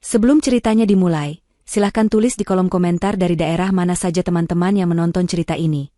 Sebelum ceritanya dimulai, silahkan tulis di kolom komentar dari daerah mana saja teman-teman yang menonton cerita ini.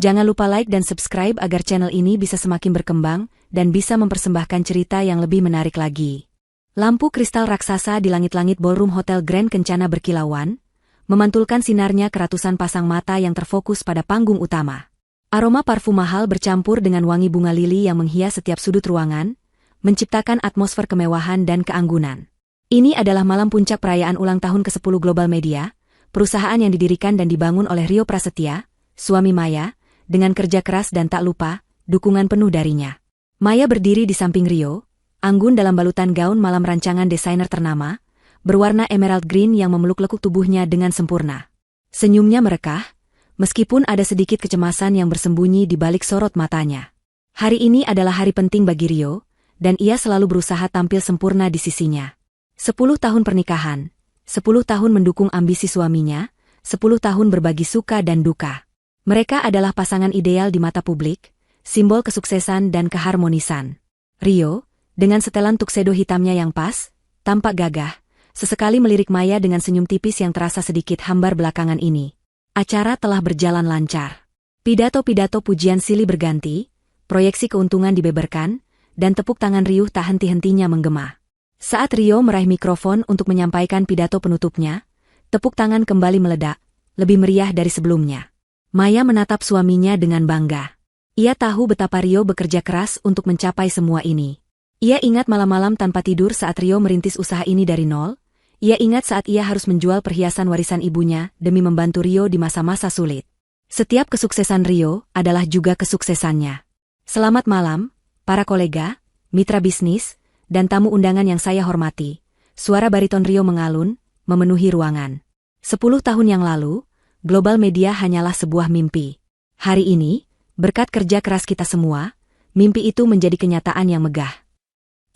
Jangan lupa like dan subscribe agar channel ini bisa semakin berkembang dan bisa mempersembahkan cerita yang lebih menarik lagi. Lampu kristal raksasa di langit-langit ballroom Hotel Grand Kencana berkilauan, memantulkan sinarnya ke ratusan pasang mata yang terfokus pada panggung utama. Aroma parfum mahal bercampur dengan wangi bunga lili yang menghias setiap sudut ruangan, menciptakan atmosfer kemewahan dan keanggunan. Ini adalah malam puncak perayaan ulang tahun ke-10 Global Media, perusahaan yang didirikan dan dibangun oleh Rio Prasetya, suami Maya, dengan kerja keras dan tak lupa, dukungan penuh darinya. Maya berdiri di samping Rio, anggun dalam balutan gaun malam rancangan desainer ternama, berwarna emerald green yang memeluk lekuk tubuhnya dengan sempurna. Senyumnya merekah, meskipun ada sedikit kecemasan yang bersembunyi di balik sorot matanya. Hari ini adalah hari penting bagi Rio, dan ia selalu berusaha tampil sempurna di sisinya. 10 tahun pernikahan, 10 tahun mendukung ambisi suaminya, 10 tahun berbagi suka dan duka. Mereka adalah pasangan ideal di mata publik, simbol kesuksesan dan keharmonisan. Rio, dengan setelan tuxedo hitamnya yang pas, tampak gagah, sesekali melirik Maya dengan senyum tipis yang terasa sedikit hambar belakangan ini. Acara telah berjalan lancar. Pidato-pidato pujian silih berganti, proyeksi keuntungan dibeberkan, dan tepuk tangan riuh tak henti-hentinya menggema. Saat Rio meraih mikrofon untuk menyampaikan pidato penutupnya, tepuk tangan kembali meledak, lebih meriah dari sebelumnya. Maya menatap suaminya dengan bangga. Ia tahu betapa Rio bekerja keras untuk mencapai semua ini. Ia ingat malam-malam tanpa tidur saat Rio merintis usaha ini dari nol. Ia ingat saat ia harus menjual perhiasan warisan ibunya demi membantu Rio di masa-masa sulit. Setiap kesuksesan Rio adalah juga kesuksesannya. Selamat malam, para kolega, mitra bisnis, dan tamu undangan yang saya hormati. Suara bariton Rio mengalun, memenuhi ruangan. 10 tahun yang lalu, Global Media hanyalah sebuah mimpi. Hari ini, berkat kerja keras kita semua, mimpi itu menjadi kenyataan yang megah.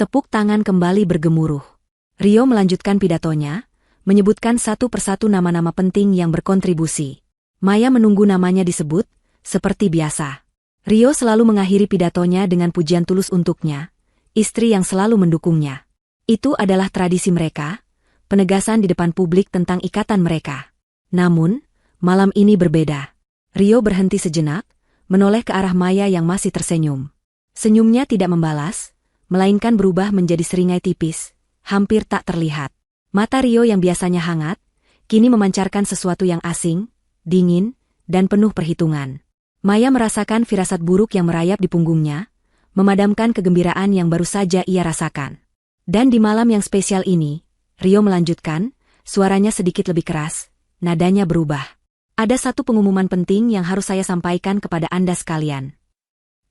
Tepuk tangan kembali bergemuruh. Rio melanjutkan pidatonya, menyebutkan satu persatu nama-nama penting yang berkontribusi. Maya menunggu namanya disebut, seperti biasa. Rio selalu mengakhiri pidatonya dengan pujian tulus untuknya, istri yang selalu mendukungnya. Itu adalah tradisi mereka, penegasan di depan publik tentang ikatan mereka. Namun, malam ini berbeda. Rio berhenti sejenak, menoleh ke arah Maya yang masih tersenyum. Senyumnya tidak membalas, melainkan berubah menjadi seringai tipis, hampir tak terlihat. Mata Rio yang biasanya hangat, kini memancarkan sesuatu yang asing, dingin, dan penuh perhitungan. Maya merasakan firasat buruk yang merayap di punggungnya, memadamkan kegembiraan yang baru saja ia rasakan. Dan di malam yang spesial ini, Rio melanjutkan, suaranya sedikit lebih keras, nadanya berubah. Ada satu pengumuman penting yang harus saya sampaikan kepada Anda sekalian.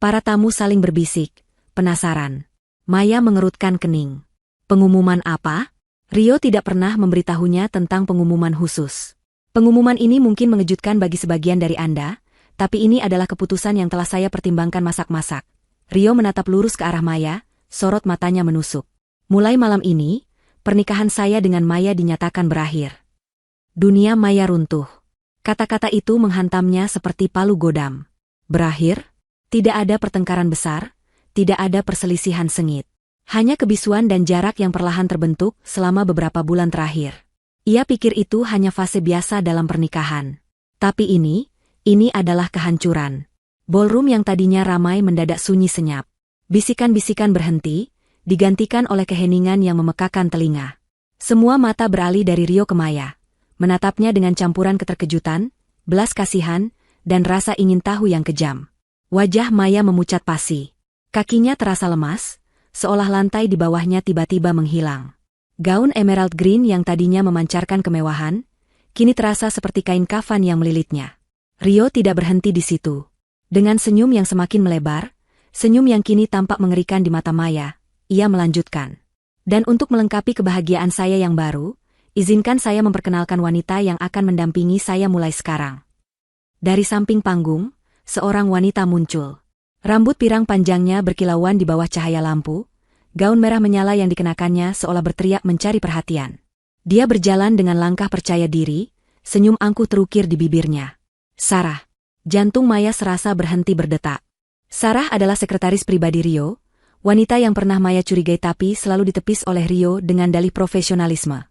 Para tamu saling berbisik, penasaran. Maya mengerutkan kening. Pengumuman apa? Rio tidak pernah memberitahunya tentang pengumuman khusus. Pengumuman ini mungkin mengejutkan bagi sebagian dari Anda, tapi ini adalah keputusan yang telah saya pertimbangkan masak-masak. Rio menatap lurus ke arah Maya, sorot matanya menusuk. Mulai malam ini, pernikahan saya dengan Maya dinyatakan berakhir. Dunia Maya runtuh. Kata-kata itu menghantamnya seperti palu godam. Berakhir? Tidak ada pertengkaran besar, tidak ada perselisihan sengit. Hanya kebisuan dan jarak yang perlahan terbentuk selama beberapa bulan terakhir. Ia pikir itu hanya fase biasa dalam pernikahan. Tapi ini adalah kehancuran. Ballroom yang tadinya ramai mendadak sunyi senyap. Bisikan-bisikan berhenti, digantikan oleh keheningan yang memekakan telinga. Semua mata beralih dari Rio ke Maya, menatapnya dengan campuran keterkejutan, belas kasihan, dan rasa ingin tahu yang kejam. Wajah Maya memucat pasi. Kakinya terasa lemas, seolah lantai di bawahnya tiba-tiba menghilang. Gaun emerald green yang tadinya memancarkan kemewahan, kini terasa seperti kain kafan yang melilitnya. Rio tidak berhenti di situ. Dengan senyum yang semakin melebar, senyum yang kini tampak mengerikan di mata Maya, ia melanjutkan. Dan untuk melengkapi kebahagiaan saya yang baru, izinkan saya memperkenalkan wanita yang akan mendampingi saya mulai sekarang. Dari samping panggung, seorang wanita muncul. Rambut pirang panjangnya berkilauan di bawah cahaya lampu, gaun merah menyala yang dikenakannya seolah berteriak mencari perhatian. Dia berjalan dengan langkah percaya diri, senyum angkuh terukir di bibirnya. Sarah. Jantung Maya serasa berhenti berdetak. Sarah adalah sekretaris pribadi Rio, wanita yang pernah Maya curigai tapi selalu ditepis oleh Rio dengan dalih profesionalisme.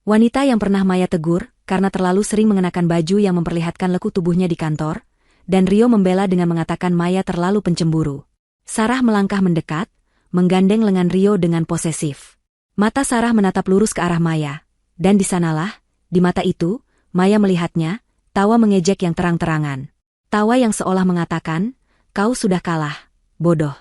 Wanita yang pernah Maya tegur karena terlalu sering mengenakan baju yang memperlihatkan lekuk tubuhnya di kantor, dan Rio membela dengan mengatakan Maya terlalu pencemburu. Sarah melangkah mendekat, menggandeng lengan Rio dengan posesif. Mata Sarah menatap lurus ke arah Maya, dan di sanalah, di mata itu, Maya melihatnya, tawa mengejek yang terang-terangan. Tawa yang seolah mengatakan, "Kau sudah kalah, bodoh."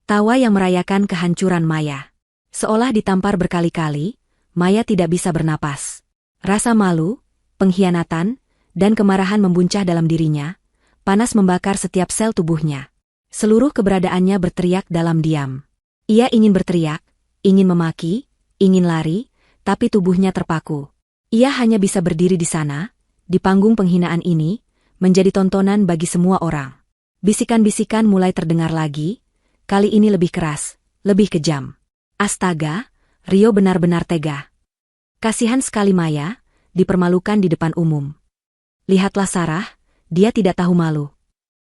Tawa yang merayakan kehancuran Maya. Seolah ditampar berkali-kali, Maya tidak bisa bernapas. Rasa malu, pengkhianatan, dan kemarahan membuncah dalam dirinya, panas membakar setiap sel tubuhnya. Seluruh keberadaannya berteriak dalam diam. Ia ingin berteriak, ingin memaki, ingin lari, tapi tubuhnya terpaku. Ia hanya bisa berdiri di sana, di panggung penghinaan ini, menjadi tontonan bagi semua orang. Bisikan-bisikan mulai terdengar lagi, kali ini lebih keras, lebih kejam. Astaga, Rio benar-benar tega. Kasihan sekali Maya, dipermalukan di depan umum. Lihatlah Sarah, dia tidak tahu malu.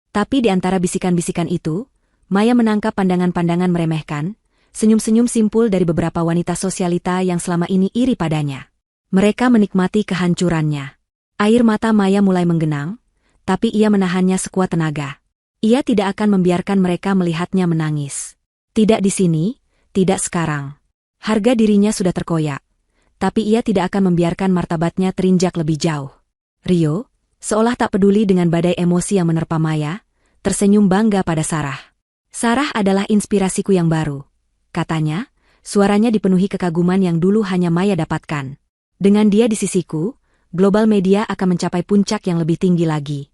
Tapi di antara bisikan-bisikan itu, Maya menangkap pandangan-pandangan meremehkan, senyum-senyum simpul dari beberapa wanita sosialita yang selama ini iri padanya. Mereka menikmati kehancurannya. Air mata Maya mulai menggenang, tapi ia menahannya sekuat tenaga. Ia tidak akan membiarkan mereka melihatnya menangis. Tidak di sini, tidak sekarang. Harga dirinya sudah terkoyak. Tapi ia tidak akan membiarkan martabatnya terinjak lebih jauh. Rio, seolah tak peduli dengan badai emosi yang menerpa Maya, tersenyum bangga pada Sarah. Sarah adalah inspirasiku yang baru, katanya, suaranya dipenuhi kekaguman yang dulu hanya Maya dapatkan. Dengan dia di sisiku, global media akan mencapai puncak yang lebih tinggi lagi.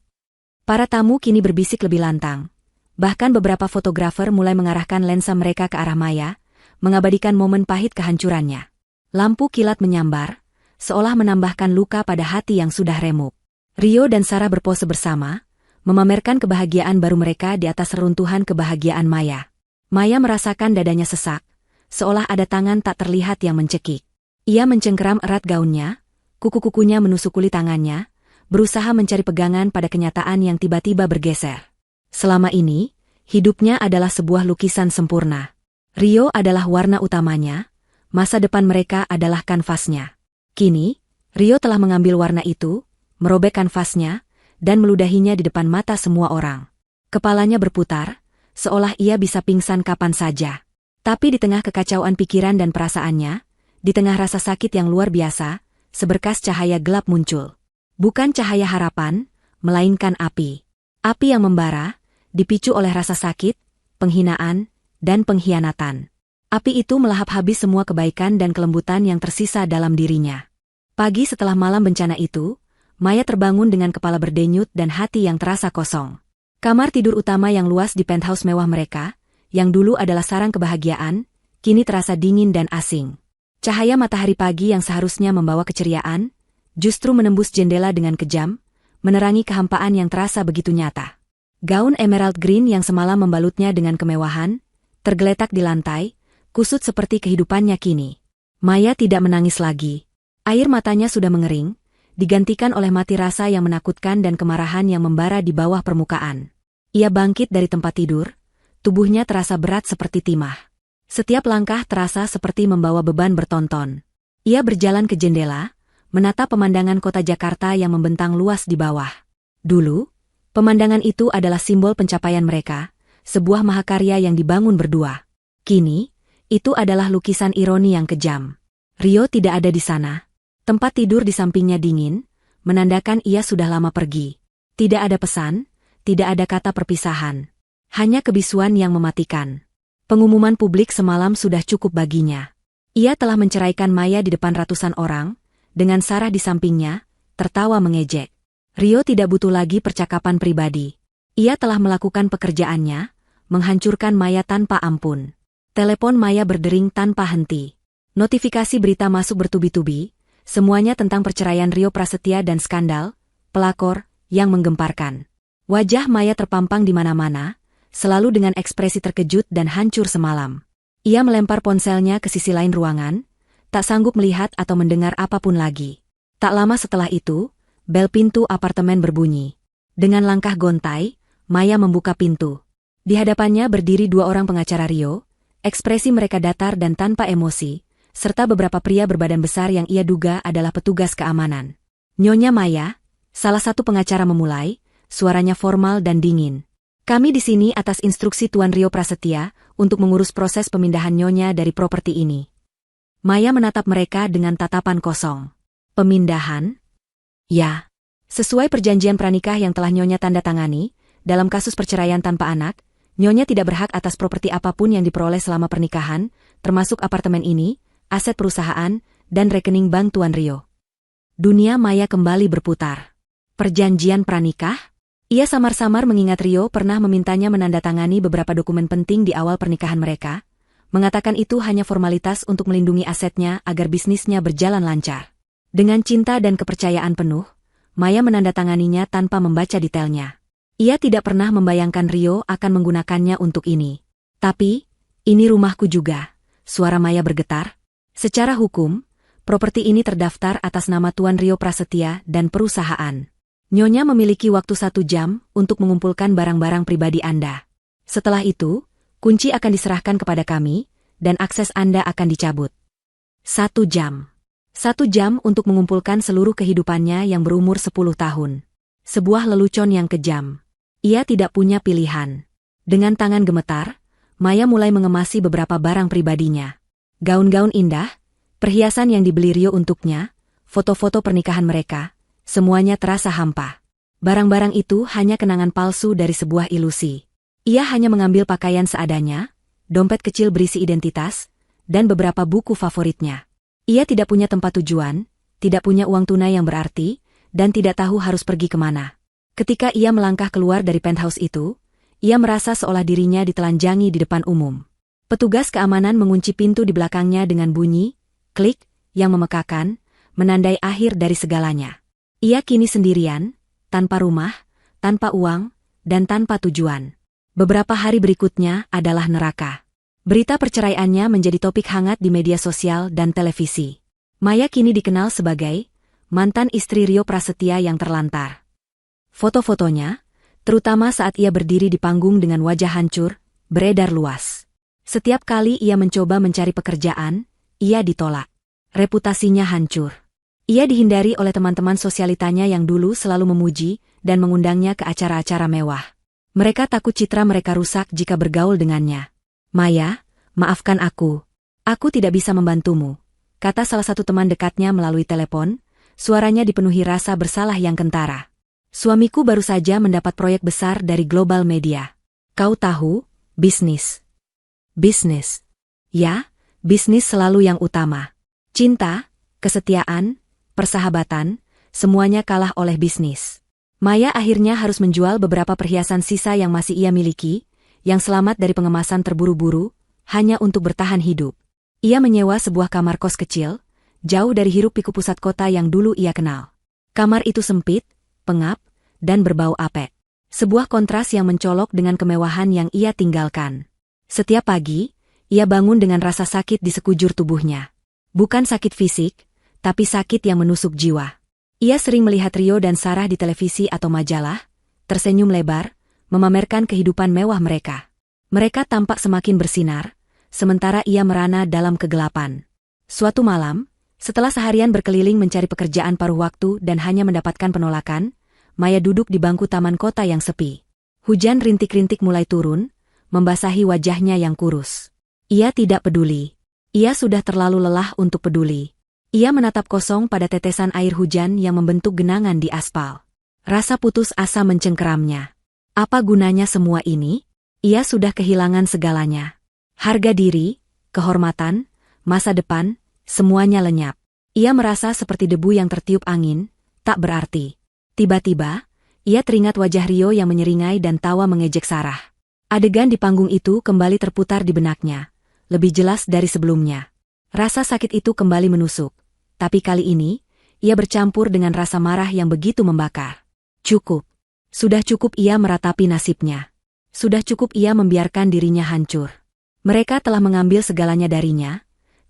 Para tamu kini berbisik lebih lantang. Bahkan beberapa fotografer mulai mengarahkan lensa mereka ke arah Maya, mengabadikan momen pahit kehancurannya. Lampu kilat menyambar, seolah menambahkan luka pada hati yang sudah remuk. Rio dan Sarah berpose bersama, memamerkan kebahagiaan baru mereka di atas reruntuhan kebahagiaan Maya. Maya merasakan dadanya sesak, seolah ada tangan tak terlihat yang mencekik. Ia mencengkeram erat gaunnya, kuku-kukunya menusuk kulit tangannya, berusaha mencari pegangan pada kenyataan yang tiba-tiba bergeser. Selama ini, hidupnya adalah sebuah lukisan sempurna. Rio adalah warna utamanya, masa depan mereka adalah kanvasnya. Kini, Rio telah mengambil warna itu, merobek kanvasnya, dan meludahinya di depan mata semua orang. Kepalanya berputar, seolah ia bisa pingsan kapan saja. Tapi di tengah kekacauan pikiran dan perasaannya, di tengah rasa sakit yang luar biasa, seberkas cahaya gelap muncul. Bukan cahaya harapan, melainkan api. Api yang membara, dipicu oleh rasa sakit, penghinaan, dan pengkhianatan. Api itu melahap habis semua kebaikan dan kelembutan yang tersisa dalam dirinya. Pagi setelah malam bencana itu, Maya terbangun dengan kepala berdenyut dan hati yang terasa kosong. Kamar tidur utama yang luas di penthouse mewah mereka, yang dulu adalah sarang kebahagiaan, kini terasa dingin dan asing. Cahaya matahari pagi yang seharusnya membawa keceriaan, justru menembus jendela dengan kejam, menerangi kehampaan yang terasa begitu nyata. Gaun emerald green yang semalam membalutnya dengan kemewahan, tergeletak di lantai, kusut seperti kehidupannya kini. Maya tidak menangis lagi. Air matanya sudah mengering, digantikan oleh mati rasa yang menakutkan dan kemarahan yang membara di bawah permukaan. Ia bangkit dari tempat tidur, tubuhnya terasa berat seperti timah. Setiap langkah terasa seperti membawa beban bertonton. Ia berjalan ke jendela, menatap pemandangan kota Jakarta yang membentang luas di bawah. Dulu, pemandangan itu adalah simbol pencapaian mereka, sebuah mahakarya yang dibangun berdua. Kini, itu adalah lukisan ironi yang kejam. Rio tidak ada di sana. Tempat tidur di sampingnya dingin, menandakan ia sudah lama pergi. Tidak ada pesan, tidak ada kata perpisahan. Hanya kebisuan yang mematikan. Pengumuman publik semalam sudah cukup baginya. Ia telah menceraikan Maya di depan ratusan orang, dengan Sarah di sampingnya, tertawa mengejek. Rio tidak butuh lagi percakapan pribadi. Ia telah melakukan pekerjaannya, menghancurkan Maya tanpa ampun. Telepon Maya berdering tanpa henti. Notifikasi berita masuk bertubi-tubi, semuanya tentang perceraian Rio Prasetya dan skandal, pelakor, yang menggemparkan. Wajah Maya terpampang di mana-mana, selalu dengan ekspresi terkejut dan hancur semalam. Ia melempar ponselnya ke sisi lain ruangan, tak sanggup melihat atau mendengar apapun lagi. Tak lama setelah itu, bel pintu apartemen berbunyi. Dengan langkah gontai, Maya membuka pintu. Di hadapannya berdiri dua orang pengacara Rio, ekspresi mereka datar dan tanpa emosi, serta beberapa pria berbadan besar yang ia duga adalah petugas keamanan. Nyonya Maya, salah satu pengacara memulai, suaranya formal dan dingin. Kami di sini atas instruksi Tuan Rio Prasetya untuk mengurus proses pemindahan Nyonya dari properti ini. Maya menatap mereka dengan tatapan kosong. Pemindahan? Ya. Sesuai perjanjian pranikah yang telah Nyonya tanda tangani, dalam kasus perceraian tanpa anak, Nyonya tidak berhak atas properti apapun yang diperoleh selama pernikahan, termasuk apartemen ini, aset perusahaan, dan rekening bank Tuan Rio. Dunia Maya kembali berputar. Perjanjian pranikah? Ia samar-samar mengingat Rio pernah memintanya menandatangani beberapa dokumen penting di awal pernikahan mereka, mengatakan itu hanya formalitas untuk melindungi asetnya agar bisnisnya berjalan lancar. Dengan cinta dan kepercayaan penuh, Maya menandatanganinya tanpa membaca detailnya. Ia tidak pernah membayangkan Rio akan menggunakannya untuk ini. Tapi, ini rumahku juga, suara Maya bergetar. Secara hukum, properti ini terdaftar atas nama Tuan Rio Prasetya dan perusahaan. Nyonya memiliki waktu 1 jam untuk mengumpulkan barang-barang pribadi Anda. Setelah itu, kunci akan diserahkan kepada kami, dan akses Anda akan dicabut. 1 jam. 1 jam untuk mengumpulkan seluruh kehidupannya yang berumur 10 tahun. Sebuah lelucon yang kejam. Ia tidak punya pilihan. Dengan tangan gemetar, Maya mulai mengemasi beberapa barang pribadinya. Gaun-gaun indah, perhiasan yang dibeli Rio untuknya, foto-foto pernikahan mereka, semuanya terasa hampa. Barang-barang itu hanya kenangan palsu dari sebuah ilusi. Ia hanya mengambil pakaian seadanya, dompet kecil berisi identitas, dan beberapa buku favoritnya. Ia tidak punya tempat tujuan, tidak punya uang tunai yang berarti, dan tidak tahu harus pergi kemana. Ketika ia melangkah keluar dari penthouse itu, ia merasa seolah dirinya ditelanjangi di depan umum. Petugas keamanan mengunci pintu di belakangnya dengan bunyi, klik, yang memekakan, menandai akhir dari segalanya. Ia kini sendirian, tanpa rumah, tanpa uang, dan tanpa tujuan. Beberapa hari berikutnya adalah neraka. Berita perceraiannya menjadi topik hangat di media sosial dan televisi. Maya kini dikenal sebagai mantan istri Rio Prasetya yang terlantar. Foto-fotonya, terutama saat ia berdiri di panggung dengan wajah hancur, beredar luas. Setiap kali ia mencoba mencari pekerjaan, ia ditolak. Reputasinya hancur. Ia dihindari oleh teman-teman sosialitanya yang dulu selalu memuji dan mengundangnya ke acara-acara mewah. Mereka takut citra mereka rusak jika bergaul dengannya. Maya, maafkan aku. Aku tidak bisa membantumu, kata salah satu teman dekatnya melalui telepon, suaranya dipenuhi rasa bersalah yang kentara. Suamiku baru saja mendapat proyek besar dari global media. Kau tahu, bisnis. Bisnis. Ya, bisnis selalu yang utama. Cinta, kesetiaan, persahabatan, semuanya kalah oleh bisnis. Maya akhirnya harus menjual beberapa perhiasan sisa yang masih ia miliki, yang selamat dari pengemasan terburu-buru, hanya untuk bertahan hidup. Ia menyewa sebuah kamar kos kecil, jauh dari hiruk-pikuk pusat kota yang dulu ia kenal. Kamar itu sempit, pengap, dan berbau apek. Sebuah kontras yang mencolok dengan kemewahan yang ia tinggalkan. Setiap pagi, ia bangun dengan rasa sakit di sekujur tubuhnya. Bukan sakit fisik, tapi sakit yang menusuk jiwa. Ia sering melihat Rio dan Sarah di televisi atau majalah, tersenyum lebar, memamerkan kehidupan mewah mereka. Mereka tampak semakin bersinar, sementara ia merana dalam kegelapan. Suatu malam, setelah seharian berkeliling mencari pekerjaan paruh waktu dan hanya mendapatkan penolakan, Maya duduk di bangku taman kota yang sepi. Hujan rintik-rintik mulai turun, membasahi wajahnya yang kurus. Ia tidak peduli. Ia sudah terlalu lelah untuk peduli. Ia menatap kosong pada tetesan air hujan yang membentuk genangan di aspal. Rasa putus asa mencengkeramnya. Apa gunanya semua ini? Ia sudah kehilangan segalanya. Harga diri, kehormatan, masa depan, semuanya lenyap. Ia merasa seperti debu yang tertiup angin, tak berarti. Tiba-tiba, ia teringat wajah Rio yang menyeringai dan tawa mengejek Sarah. Adegan di panggung itu kembali terputar di benaknya, lebih jelas dari sebelumnya. Rasa sakit itu kembali menusuk, tapi kali ini, ia bercampur dengan rasa marah yang begitu membakar. Cukup. Sudah cukup ia meratapi nasibnya. Sudah cukup ia membiarkan dirinya hancur. Mereka telah mengambil segalanya darinya,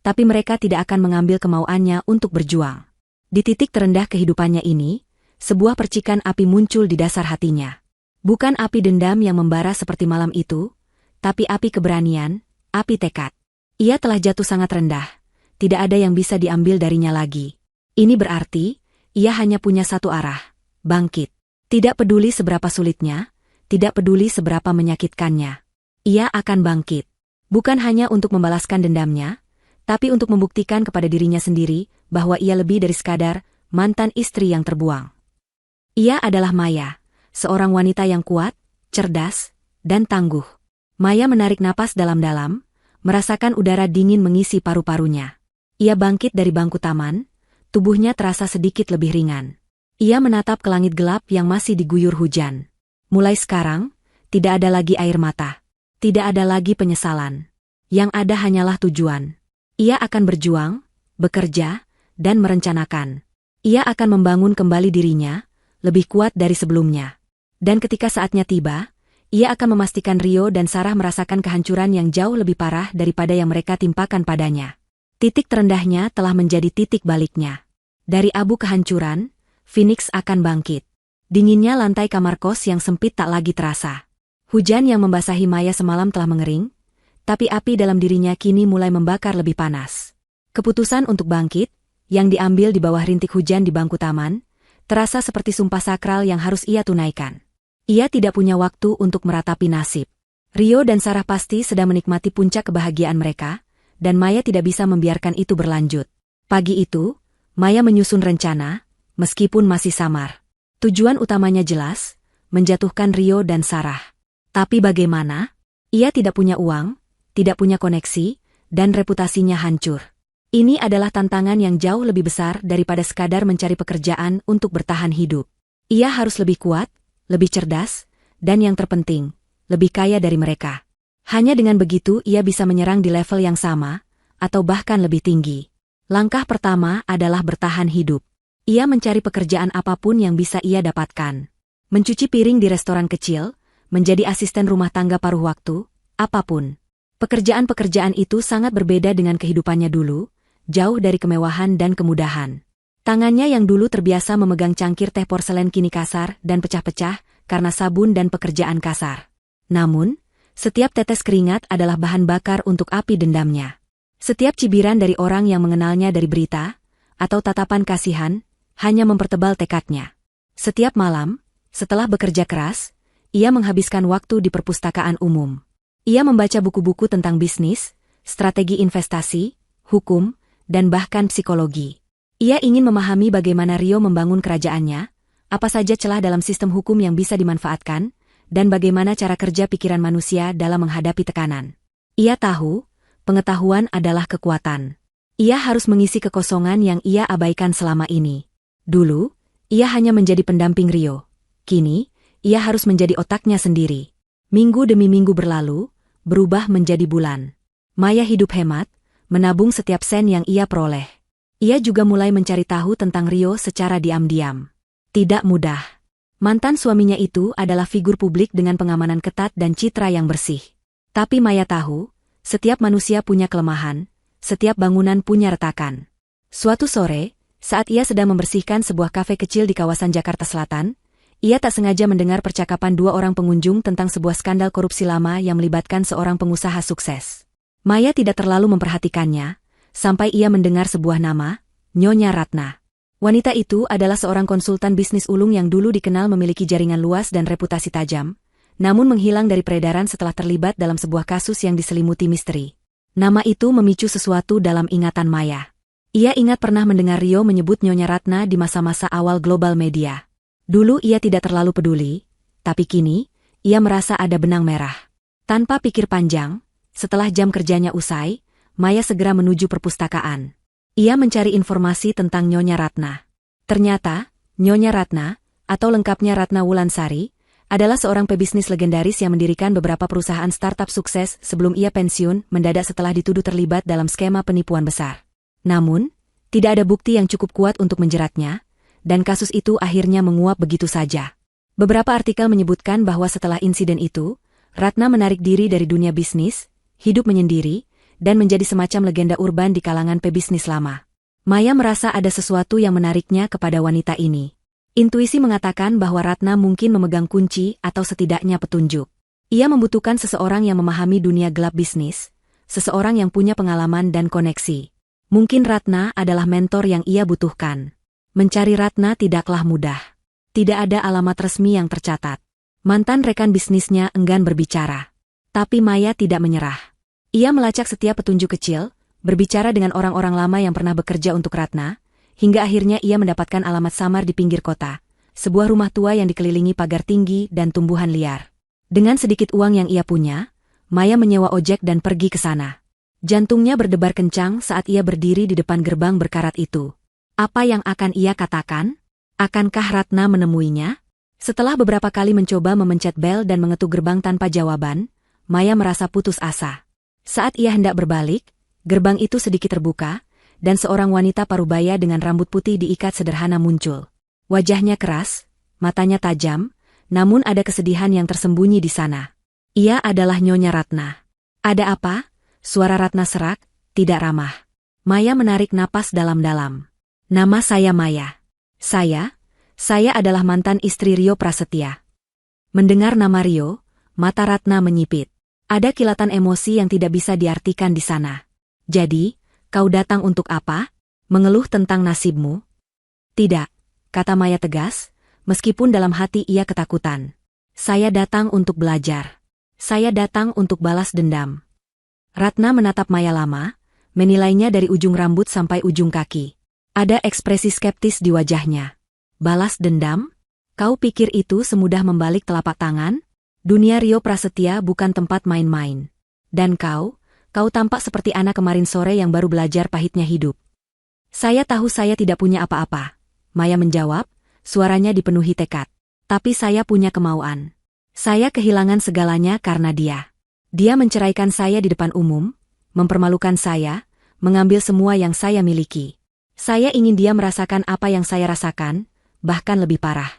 tapi mereka tidak akan mengambil kemauannya untuk berjuang. Di titik terendah kehidupannya ini, sebuah percikan api muncul di dasar hatinya. Bukan api dendam yang membara seperti malam itu, tapi api keberanian, api tekad. Ia telah jatuh sangat rendah, tidak ada yang bisa diambil darinya lagi. Ini berarti, ia hanya punya satu arah, bangkit. Tidak peduli seberapa sulitnya, tidak peduli seberapa menyakitkannya. Ia akan bangkit. Bukan hanya untuk membalaskan dendamnya, tapi untuk membuktikan kepada dirinya sendiri bahwa ia lebih dari sekadar mantan istri yang terbuang. Ia adalah Maya, seorang wanita yang kuat, cerdas, dan tangguh. Maya menarik napas dalam-dalam, merasakan udara dingin mengisi paru-parunya. Ia bangkit dari bangku taman, tubuhnya terasa sedikit lebih ringan. Ia menatap ke langit gelap yang masih diguyur hujan. Mulai sekarang, tidak ada lagi air mata. Tidak ada lagi penyesalan. Yang ada hanyalah tujuan. Ia akan berjuang, bekerja, dan merencanakan. Ia akan membangun kembali dirinya, lebih kuat dari sebelumnya. Dan ketika saatnya tiba, ia akan memastikan Rio dan Sarah merasakan kehancuran yang jauh lebih parah daripada yang mereka timpakan padanya. Titik terendahnya telah menjadi titik baliknya. Dari abu kehancuran, Phoenix akan bangkit. Dinginnya lantai kamar kos yang sempit tak lagi terasa. Hujan yang membasahi Maya semalam telah mengering, tapi api dalam dirinya kini mulai membakar lebih panas. Keputusan untuk bangkit, yang diambil di bawah rintik hujan di bangku taman, terasa seperti sumpah sakral yang harus ia tunaikan. Ia tidak punya waktu untuk meratapi nasib. Rio dan Sarah pasti sedang menikmati puncak kebahagiaan mereka, dan Maya tidak bisa membiarkan itu berlanjut. Pagi itu, Maya menyusun rencana, meskipun masih samar. Tujuan utamanya jelas, menjatuhkan Rio dan Sarah. Tapi bagaimana? Ia tidak punya uang, tidak punya koneksi, dan reputasinya hancur. Ini adalah tantangan yang jauh lebih besar daripada sekadar mencari pekerjaan untuk bertahan hidup. Ia harus lebih kuat, lebih cerdas, dan yang terpenting, lebih kaya dari mereka. Hanya dengan begitu ia bisa menyerang di level yang sama, atau bahkan lebih tinggi. Langkah pertama adalah bertahan hidup. Ia mencari pekerjaan apapun yang bisa ia dapatkan. Mencuci piring di restoran kecil, menjadi asisten rumah tangga paruh waktu, apapun. Pekerjaan-pekerjaan itu sangat berbeda dengan kehidupannya dulu, jauh dari kemewahan dan kemudahan. Tangannya yang dulu terbiasa memegang cangkir teh porselen kini kasar dan pecah-pecah karena sabun dan pekerjaan kasar. Namun, setiap tetes keringat adalah bahan bakar untuk api dendamnya. Setiap cibiran dari orang yang mengenalnya dari berita, atau tatapan kasihan, hanya mempertebal tekadnya. Setiap malam, setelah bekerja keras, ia menghabiskan waktu di perpustakaan umum. Ia membaca buku-buku tentang bisnis, strategi investasi, hukum, dan bahkan psikologi. Ia ingin memahami bagaimana Rio membangun kerajaannya, apa saja celah dalam sistem hukum yang bisa dimanfaatkan, dan bagaimana cara kerja pikiran manusia dalam menghadapi tekanan. Ia tahu, pengetahuan adalah kekuatan. Ia harus mengisi kekosongan yang ia abaikan selama ini. Dulu, ia hanya menjadi pendamping Rio. Kini, ia harus menjadi otaknya sendiri. Minggu demi minggu berlalu, berubah menjadi bulan. Maya hidup hemat, menabung setiap sen yang ia peroleh. Ia juga mulai mencari tahu tentang Rio secara diam-diam. Tidak mudah. Mantan suaminya itu adalah figur publik dengan pengamanan ketat dan citra yang bersih. Tapi Maya tahu, setiap manusia punya kelemahan, setiap bangunan punya retakan. Suatu sore, saat ia sedang membersihkan sebuah kafe kecil di kawasan Jakarta Selatan, ia tak sengaja mendengar percakapan dua orang pengunjung tentang sebuah skandal korupsi lama yang melibatkan seorang pengusaha sukses. Maya tidak terlalu memperhatikannya, sampai ia mendengar sebuah nama, Nyonya Ratna. Wanita itu adalah seorang konsultan bisnis ulung yang dulu dikenal memiliki jaringan luas dan reputasi tajam, namun menghilang dari peredaran setelah terlibat dalam sebuah kasus yang diselimuti misteri. Nama itu memicu sesuatu dalam ingatan Maya. Ia ingat pernah mendengar Rio menyebut Nyonya Ratna di masa-masa awal global media. Dulu ia tidak terlalu peduli, tapi kini, ia merasa ada benang merah. Tanpa pikir panjang, setelah jam kerjanya usai, Maya segera menuju perpustakaan. Ia mencari informasi tentang Nyonya Ratna. Ternyata, Nyonya Ratna, atau lengkapnya Ratna Wulansari, adalah seorang pebisnis legendaris yang mendirikan beberapa perusahaan startup sukses sebelum ia pensiun mendadak setelah dituduh terlibat dalam skema penipuan besar. Namun, tidak ada bukti yang cukup kuat untuk menjeratnya, dan kasus itu akhirnya menguap begitu saja. Beberapa artikel menyebutkan bahwa setelah insiden itu, Ratna menarik diri dari dunia bisnis, hidup menyendiri, dan menjadi semacam legenda urban di kalangan pebisnis lama. Maya merasa ada sesuatu yang menariknya kepada wanita ini. Intuisi mengatakan bahwa Ratna mungkin memegang kunci atau setidaknya petunjuk. Ia membutuhkan seseorang yang memahami dunia gelap bisnis, seseorang yang punya pengalaman dan koneksi. Mungkin Ratna adalah mentor yang ia butuhkan. Mencari Ratna tidaklah mudah. Tidak ada alamat resmi yang tercatat. Mantan rekan bisnisnya enggan berbicara. Tapi Maya tidak menyerah. Ia melacak setiap petunjuk kecil, berbicara dengan orang-orang lama yang pernah bekerja untuk Ratna, hingga akhirnya ia mendapatkan alamat samar di pinggir kota, sebuah rumah tua yang dikelilingi pagar tinggi dan tumbuhan liar. Dengan sedikit uang yang ia punya, Maya menyewa ojek dan pergi ke sana. Jantungnya berdebar kencang saat ia berdiri di depan gerbang berkarat itu. Apa yang akan ia katakan? Akankah Ratna menemuinya? Setelah beberapa kali mencoba memencet bel dan mengetuk gerbang tanpa jawaban, Maya merasa putus asa. Saat ia hendak berbalik, gerbang itu sedikit terbuka, dan seorang wanita parubaya dengan rambut putih diikat sederhana muncul. Wajahnya keras, matanya tajam, namun ada kesedihan yang tersembunyi di sana. Ia adalah Nyonya Ratna. Ada apa? Suara Ratna serak, tidak ramah. Maya menarik napas dalam-dalam. Nama saya Maya. Saya adalah mantan istri Rio Prasetya. Mendengar nama Rio, mata Ratna menyipit. Ada kilatan emosi yang tidak bisa diartikan di sana. Jadi, kau datang untuk apa? Mengeluh tentang nasibmu? Tidak, kata Maya tegas, meskipun dalam hati ia ketakutan. Saya datang untuk belajar. Saya datang untuk balas dendam. Ratna menatap Maya lama, menilainya dari ujung rambut sampai ujung kaki. Ada ekspresi skeptis di wajahnya. Balas dendam? Kau pikir itu semudah membalik telapak tangan? Dunia Rio Prasetya bukan tempat main-main. Dan kau tampak seperti anak kemarin sore yang baru belajar pahitnya hidup. Saya tahu saya tidak punya apa-apa. Maya menjawab, suaranya dipenuhi tekad. Tapi saya punya kemauan. Saya kehilangan segalanya karena dia. Dia menceraikan saya di depan umum, mempermalukan saya, mengambil semua yang saya miliki. Saya ingin dia merasakan apa yang saya rasakan, bahkan lebih parah.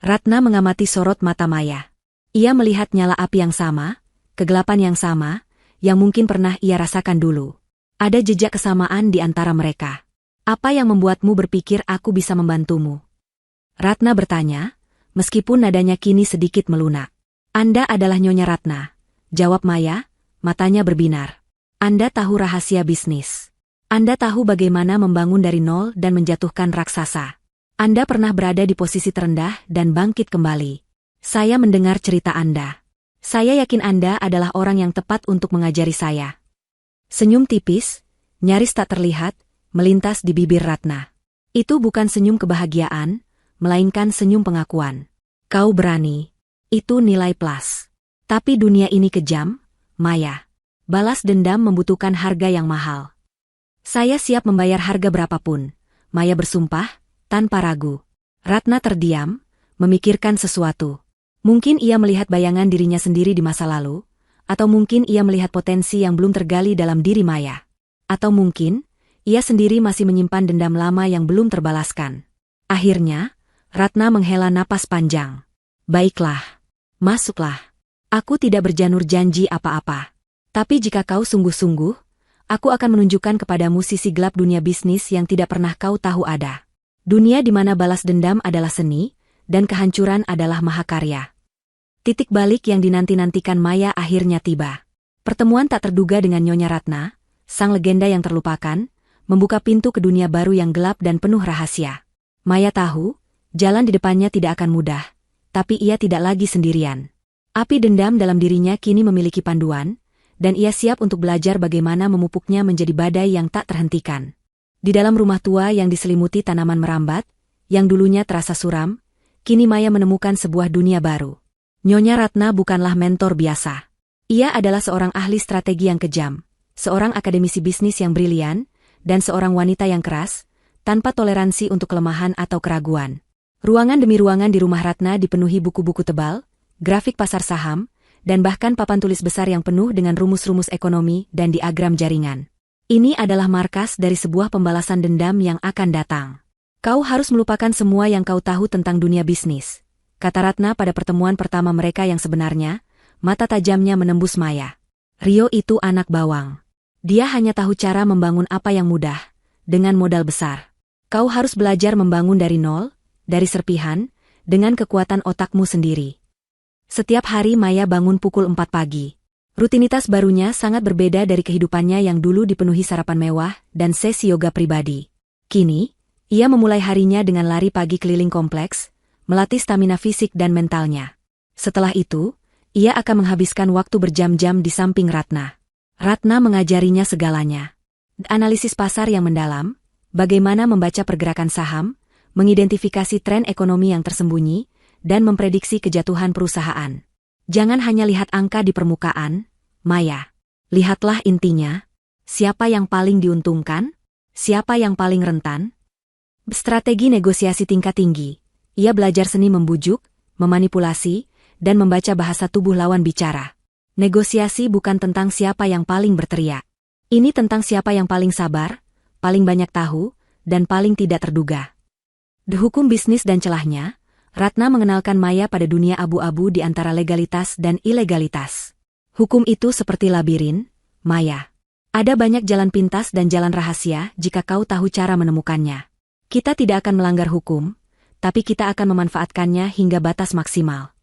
Ratna mengamati sorot mata Maya. Ia melihat nyala api yang sama, kegelapan yang sama, yang mungkin pernah ia rasakan dulu. Ada jejak kesamaan di antara mereka. Apa yang membuatmu berpikir aku bisa membantumu? Ratna bertanya, meskipun nadanya kini sedikit melunak. Anda adalah Nyonya Ratna, jawab Maya, matanya berbinar. Anda tahu rahasia bisnis. Anda tahu bagaimana membangun dari nol dan menjatuhkan raksasa. Anda pernah berada di posisi terendah dan bangkit kembali. Saya mendengar cerita Anda. Saya yakin Anda adalah orang yang tepat untuk mengajari saya. Senyum tipis, nyaris tak terlihat, melintas di bibir Ratna. Itu bukan senyum kebahagiaan, melainkan senyum pengakuan. Kau berani. Itu nilai plus. Tapi dunia ini kejam, Maya. Balas dendam membutuhkan harga yang mahal. Saya siap membayar harga berapapun, Maya bersumpah, tanpa ragu. Ratna terdiam, memikirkan sesuatu. Mungkin ia melihat bayangan dirinya sendiri di masa lalu, atau mungkin ia melihat potensi yang belum tergali dalam diri Maya. Atau mungkin, ia sendiri masih menyimpan dendam lama yang belum terbalaskan. Akhirnya, Ratna menghela napas panjang. Baiklah, masuklah. Aku tidak berjanur janji apa-apa. Tapi jika kau sungguh-sungguh, aku akan menunjukkan kepadamu sisi gelap dunia bisnis yang tidak pernah kau tahu ada. Dunia di mana balas dendam adalah seni, dan kehancuran adalah mahakarya. Titik balik yang dinanti-nantikan Maya akhirnya tiba. Pertemuan tak terduga dengan Nyonya Ratna, sang legenda yang terlupakan, membuka pintu ke dunia baru yang gelap dan penuh rahasia. Maya tahu, jalan di depannya tidak akan mudah, tapi ia tidak lagi sendirian. Api dendam dalam dirinya kini memiliki panduan, dan ia siap untuk belajar bagaimana memupuknya menjadi badai yang tak terhentikan. Di dalam rumah tua yang diselimuti tanaman merambat, yang dulunya terasa suram, kini Maya menemukan sebuah dunia baru. Nyonya Ratna bukanlah mentor biasa. Ia adalah seorang ahli strategi yang kejam, seorang akademisi bisnis yang brilian, dan seorang wanita yang keras, tanpa toleransi untuk kelemahan atau keraguan. Ruangan demi ruangan di rumah Ratna dipenuhi buku-buku tebal, grafik pasar saham, dan bahkan papan tulis besar yang penuh dengan rumus-rumus ekonomi dan diagram jaringan. Ini adalah markas dari sebuah pembalasan dendam yang akan datang. Kau harus melupakan semua yang kau tahu tentang dunia bisnis, kata Ratna pada pertemuan pertama mereka yang sebenarnya, mata tajamnya menembus Maya. Rio itu anak bawang. Dia hanya tahu cara membangun apa yang mudah, dengan modal besar. Kau harus belajar membangun dari nol, dari serpihan, dengan kekuatan otakmu sendiri. Setiap hari Maya bangun pukul 4 pagi. Rutinitas barunya sangat berbeda dari kehidupannya yang dulu dipenuhi sarapan mewah dan sesi yoga pribadi. Kini, ia memulai harinya dengan lari pagi keliling kompleks, melatih stamina fisik dan mentalnya. Setelah itu, ia akan menghabiskan waktu berjam-jam di samping Ratna. Ratna mengajarinya segalanya. Analisis pasar yang mendalam, bagaimana membaca pergerakan saham, mengidentifikasi tren ekonomi yang tersembunyi, dan memprediksi kejatuhan perusahaan. Jangan hanya lihat angka di permukaan, Maya. Lihatlah intinya. Siapa yang paling diuntungkan? Siapa yang paling rentan? Strategi negosiasi tingkat tinggi. Ia belajar seni membujuk, memanipulasi, dan membaca bahasa tubuh lawan bicara. Negosiasi bukan tentang siapa yang paling berteriak. Ini tentang siapa yang paling sabar, paling banyak tahu, dan paling tidak terduga. Di hukum bisnis dan celahnya, Ratna mengenalkan Maya pada dunia abu-abu di antara legalitas dan ilegalitas. Hukum itu seperti labirin, Maya. Ada banyak jalan pintas dan jalan rahasia jika kau tahu cara menemukannya. Kita tidak akan melanggar hukum, tapi kita akan memanfaatkannya hingga batas maksimal.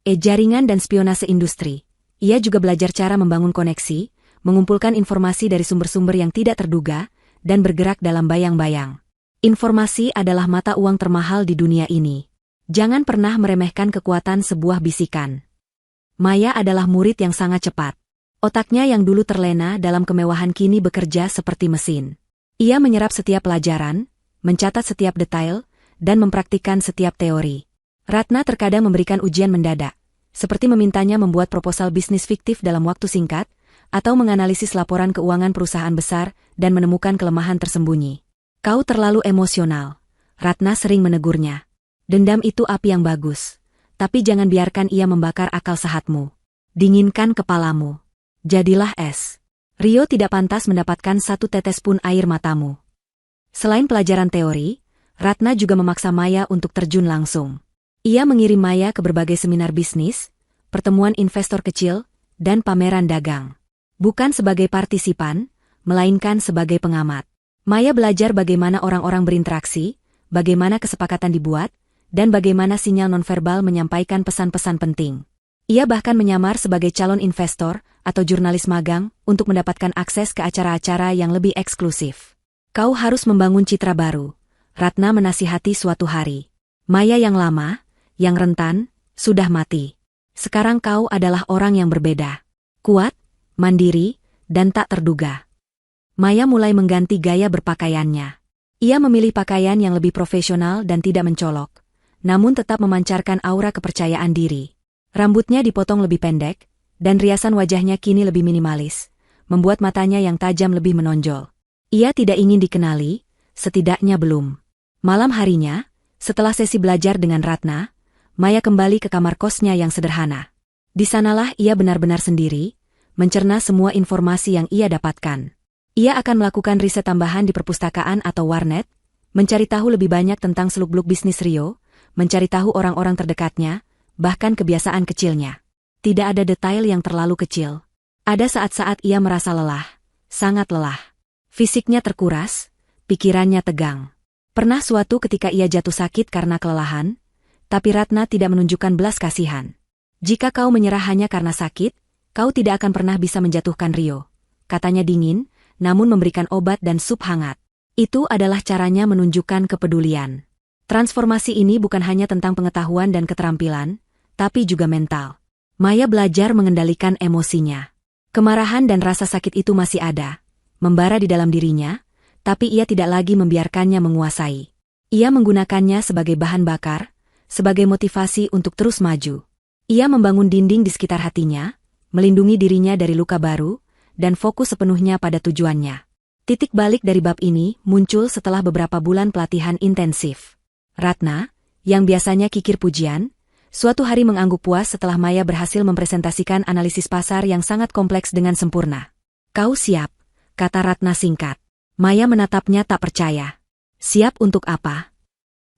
Jaringan dan spionase industri. Ia juga belajar cara membangun koneksi, mengumpulkan informasi dari sumber-sumber yang tidak terduga, dan bergerak dalam bayang-bayang. Informasi adalah mata uang termahal di dunia ini. Jangan pernah meremehkan kekuatan sebuah bisikan. Maya adalah murid yang sangat cepat. Otaknya yang dulu terlena dalam kemewahan kini bekerja seperti mesin. Ia menyerap setiap pelajaran, mencatat setiap detail, dan mempraktikkan setiap teori. Ratna terkadang memberikan ujian mendadak, seperti memintanya membuat proposal bisnis fiktif dalam waktu singkat, atau menganalisis laporan keuangan perusahaan besar dan menemukan kelemahan tersembunyi. Kau terlalu emosional, Ratna sering menegurnya. Dendam itu api yang bagus, tapi jangan biarkan ia membakar akal sehatmu. Dinginkan kepalamu. Jadilah es. Rio tidak pantas mendapatkan satu tetes pun air matamu. Selain pelajaran teori, Ratna juga memaksa Maya untuk terjun langsung. Ia mengirim Maya ke berbagai seminar bisnis, pertemuan investor kecil, dan pameran dagang. Bukan sebagai partisipan, melainkan sebagai pengamat. Maya belajar bagaimana orang-orang berinteraksi, bagaimana kesepakatan dibuat, dan bagaimana sinyal nonverbal menyampaikan pesan-pesan penting. Ia bahkan menyamar sebagai calon investor atau jurnalis magang untuk mendapatkan akses ke acara-acara yang lebih eksklusif. Kau harus membangun citra baru, Ratna menasihati suatu hari. Maya yang lama, yang rentan, sudah mati. Sekarang kau adalah orang yang berbeda. Kuat, mandiri, dan tak terduga. Maya mulai mengganti gaya berpakaiannya. Ia memilih pakaian yang lebih profesional dan tidak mencolok, namun tetap memancarkan aura kepercayaan diri. Rambutnya dipotong lebih pendek, dan riasan wajahnya kini lebih minimalis, membuat matanya yang tajam lebih menonjol. Ia tidak ingin dikenali, setidaknya belum. Malam harinya, setelah sesi belajar dengan Ratna, Maya kembali ke kamar kosnya yang sederhana. Di sanalah ia benar-benar sendiri, mencerna semua informasi yang ia dapatkan. Ia akan melakukan riset tambahan di perpustakaan atau warnet, mencari tahu lebih banyak tentang seluk-beluk bisnis Rio, mencari tahu orang-orang terdekatnya, bahkan kebiasaan kecilnya. Tidak ada detail yang terlalu kecil. Ada saat-saat ia merasa lelah, sangat lelah. Fisiknya terkuras, pikirannya tegang. Pernah suatu ketika ia jatuh sakit karena kelelahan, tapi Ratna tidak menunjukkan belas kasihan. Jika kau menyerah hanya karena sakit, kau tidak akan pernah bisa menjatuhkan Rio, katanya dingin, namun memberikan obat dan sup hangat. Itu adalah caranya menunjukkan kepedulian. Transformasi ini bukan hanya tentang pengetahuan dan keterampilan, tapi juga mental. Maya belajar mengendalikan emosinya. Kemarahan dan rasa sakit itu masih ada, membara di dalam dirinya, tapi ia tidak lagi membiarkannya menguasai. Ia menggunakannya sebagai bahan bakar, sebagai motivasi untuk terus maju. Ia membangun dinding di sekitar hatinya, melindungi dirinya dari luka baru, dan fokus sepenuhnya pada tujuannya. Titik balik dari bab ini muncul setelah beberapa bulan pelatihan intensif. Ratna, yang biasanya kikir pujian, suatu hari mengangguk puas setelah Maya berhasil mempresentasikan analisis pasar yang sangat kompleks dengan sempurna. Kau siap, kata Ratna singkat. Maya menatapnya tak percaya. Siap untuk apa?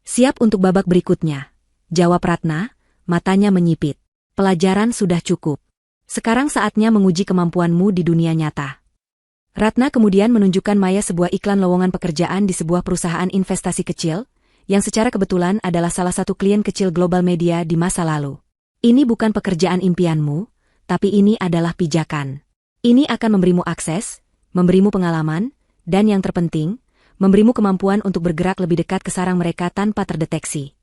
Siap untuk babak berikutnya, jawab Ratna, matanya menyipit. Pelajaran sudah cukup. Sekarang saatnya menguji kemampuanmu di dunia nyata. Ratna kemudian menunjukkan Maya sebuah iklan lowongan pekerjaan di sebuah perusahaan investasi kecil, yang secara kebetulan adalah salah satu klien kecil global media di masa lalu. Ini bukan pekerjaan impianmu, tapi ini adalah pijakan. Ini akan memberimu akses, memberimu pengalaman, dan yang terpenting, memberimu kemampuan untuk bergerak lebih dekat ke sarang mereka tanpa terdeteksi.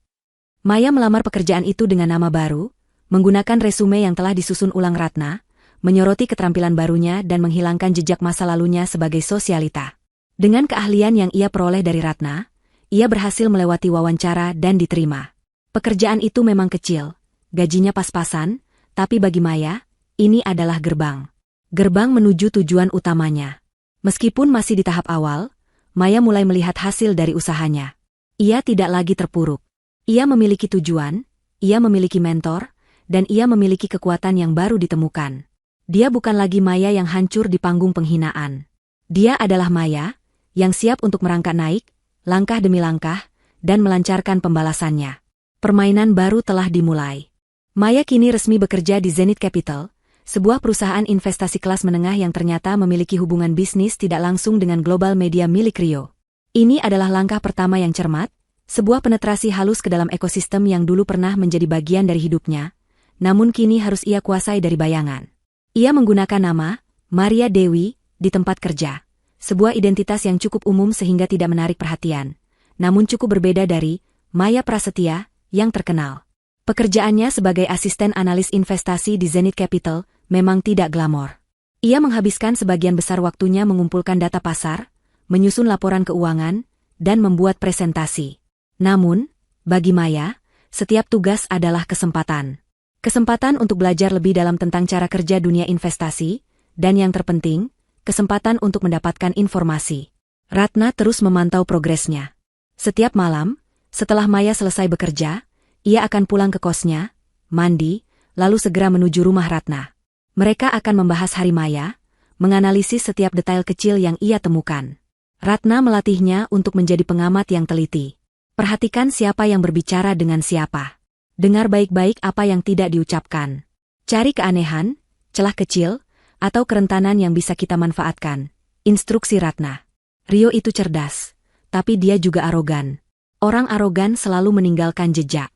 Maya melamar pekerjaan itu dengan nama baru, menggunakan resume yang telah disusun ulang Ratna, menyoroti keterampilan barunya dan menghilangkan jejak masa lalunya sebagai sosialita. Dengan keahlian yang ia peroleh dari Ratna, ia berhasil melewati wawancara dan diterima. Pekerjaan itu memang kecil, gajinya pas-pasan, tapi bagi Maya, ini adalah gerbang. Gerbang menuju tujuan utamanya. Meskipun masih di tahap awal, Maya mulai melihat hasil dari usahanya. Ia tidak lagi terpuruk. Ia memiliki tujuan, ia memiliki mentor, dan ia memiliki kekuatan yang baru ditemukan. Dia bukan lagi Maya yang hancur di panggung penghinaan. Dia adalah Maya, yang siap untuk merangkak naik, langkah demi langkah, dan melancarkan pembalasannya. Permainan baru telah dimulai. Maya kini resmi bekerja di Zenith Capital, sebuah perusahaan investasi kelas menengah yang ternyata memiliki hubungan bisnis tidak langsung dengan global media milik Rio. Ini adalah langkah pertama yang cermat, sebuah penetrasi halus ke dalam ekosistem yang dulu pernah menjadi bagian dari hidupnya, namun kini harus ia kuasai dari bayangan. Ia menggunakan nama, Maria Dewi, di tempat kerja. Sebuah identitas yang cukup umum sehingga tidak menarik perhatian, namun cukup berbeda dari Maya Prasetya, yang terkenal. Pekerjaannya sebagai asisten analis investasi di Zenith Capital memang tidak glamor. Ia menghabiskan sebagian besar waktunya mengumpulkan data pasar, menyusun laporan keuangan, dan membuat presentasi. Namun, bagi Maya, setiap tugas adalah kesempatan. Kesempatan untuk belajar lebih dalam tentang cara kerja dunia investasi, dan yang terpenting, kesempatan untuk mendapatkan informasi. Ratna terus memantau progresnya. Setiap malam, setelah Maya selesai bekerja, ia akan pulang ke kosnya, mandi, lalu segera menuju rumah Ratna. Mereka akan membahas hari Maya, menganalisis setiap detail kecil yang ia temukan. Ratna melatihnya untuk menjadi pengamat yang teliti. Perhatikan siapa yang berbicara dengan siapa. Dengar baik-baik apa yang tidak diucapkan. Cari keanehan, celah kecil, atau kerentanan yang bisa kita manfaatkan. Instruksi Ratna. Rio itu cerdas, tapi dia juga arogan. Orang arogan selalu meninggalkan jejak.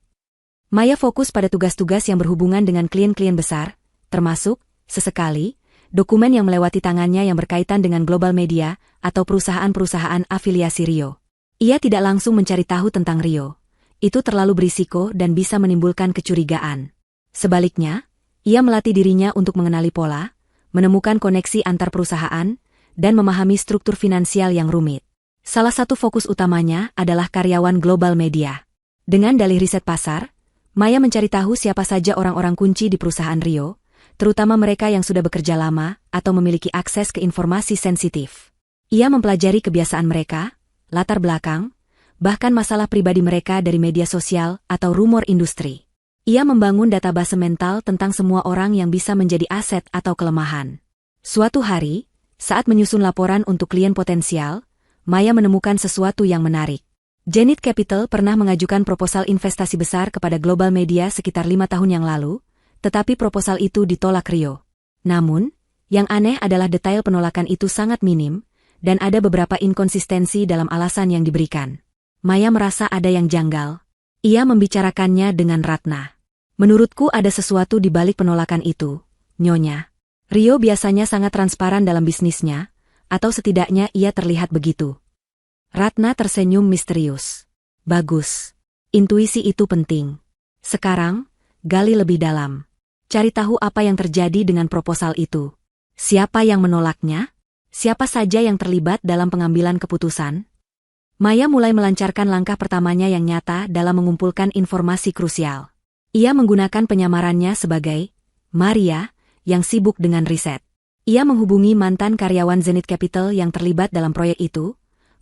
Maya fokus pada tugas-tugas yang berhubungan dengan klien-klien besar, termasuk, sesekali, dokumen yang melewati tangannya yang berkaitan dengan global media atau perusahaan-perusahaan afiliasi Rio. Ia tidak langsung mencari tahu tentang Rio. Itu terlalu berisiko dan bisa menimbulkan kecurigaan. Sebaliknya, ia melatih dirinya untuk mengenali pola, menemukan koneksi antar perusahaan, dan memahami struktur finansial yang rumit. Salah satu fokus utamanya adalah karyawan global media. Dengan dalih riset pasar, Maya mencari tahu siapa saja orang-orang kunci di perusahaan Rio, terutama mereka yang sudah bekerja lama atau memiliki akses ke informasi sensitif. Ia mempelajari kebiasaan mereka, latar belakang, bahkan masalah pribadi mereka dari media sosial atau rumor industri. Ia membangun database mental tentang semua orang yang bisa menjadi aset atau kelemahan. Suatu hari, saat menyusun laporan untuk klien potensial, Maya menemukan sesuatu yang menarik. Zenith Capital pernah mengajukan proposal investasi besar kepada global media sekitar 5 tahun yang lalu, tetapi proposal itu ditolak Rio. Namun, yang aneh adalah detail penolakan itu sangat minim, dan ada beberapa inkonsistensi dalam alasan yang diberikan. Maya merasa ada yang janggal. Ia membicarakannya dengan Ratna. Menurutku ada sesuatu di balik penolakan itu, Nyonya. Rio biasanya sangat transparan dalam bisnisnya, atau setidaknya ia terlihat begitu. Ratna tersenyum misterius. Bagus. Intuisi itu penting. Sekarang, gali lebih dalam. Cari tahu apa yang terjadi dengan proposal itu. Siapa yang menolaknya? Siapa saja yang terlibat dalam pengambilan keputusan? Maya mulai melancarkan langkah pertamanya yang nyata dalam mengumpulkan informasi krusial. Ia menggunakan penyamarannya sebagai Maria, yang sibuk dengan riset. Ia menghubungi mantan karyawan Zenith Capital yang terlibat dalam proyek itu,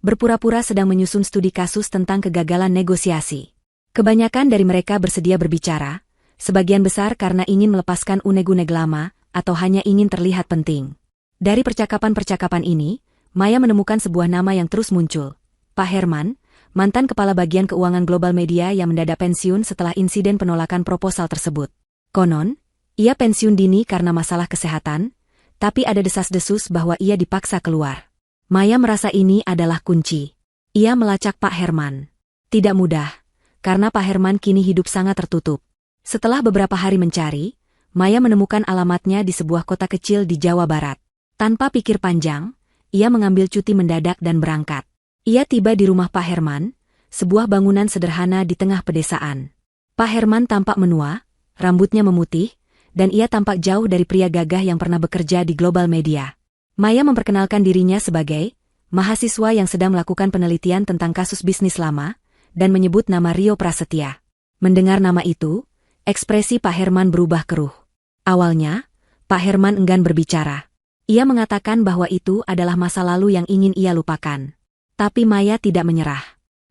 berpura-pura sedang menyusun studi kasus tentang kegagalan negosiasi. Kebanyakan dari mereka bersedia berbicara, sebagian besar karena ingin melepaskan unek-unek lama, atau hanya ingin terlihat penting. Dari percakapan-percakapan ini, Maya menemukan sebuah nama yang terus muncul. Pak Herman, mantan kepala bagian keuangan global media yang mendadak pensiun setelah insiden penolakan proposal tersebut. Konon, ia pensiun dini karena masalah kesehatan, tapi ada desas-desus bahwa ia dipaksa keluar. Maya merasa ini adalah kunci. Ia melacak Pak Herman. Tidak mudah, karena Pak Herman kini hidup sangat tertutup. Setelah beberapa hari mencari, Maya menemukan alamatnya di sebuah kota kecil di Jawa Barat. Tanpa pikir panjang, ia mengambil cuti mendadak dan berangkat. Ia tiba di rumah Pak Herman, sebuah bangunan sederhana di tengah pedesaan. Pak Herman tampak menua, rambutnya memutih, dan ia tampak jauh dari pria gagah yang pernah bekerja di Global Media. Maya memperkenalkan dirinya sebagai mahasiswa yang sedang melakukan penelitian tentang kasus bisnis lama, dan menyebut nama Rio Prasetya. Mendengar nama itu, ekspresi Pak Herman berubah keruh. Awalnya, Pak Herman enggan berbicara. Ia mengatakan bahwa itu adalah masa lalu yang ingin ia lupakan. Tapi Maya tidak menyerah.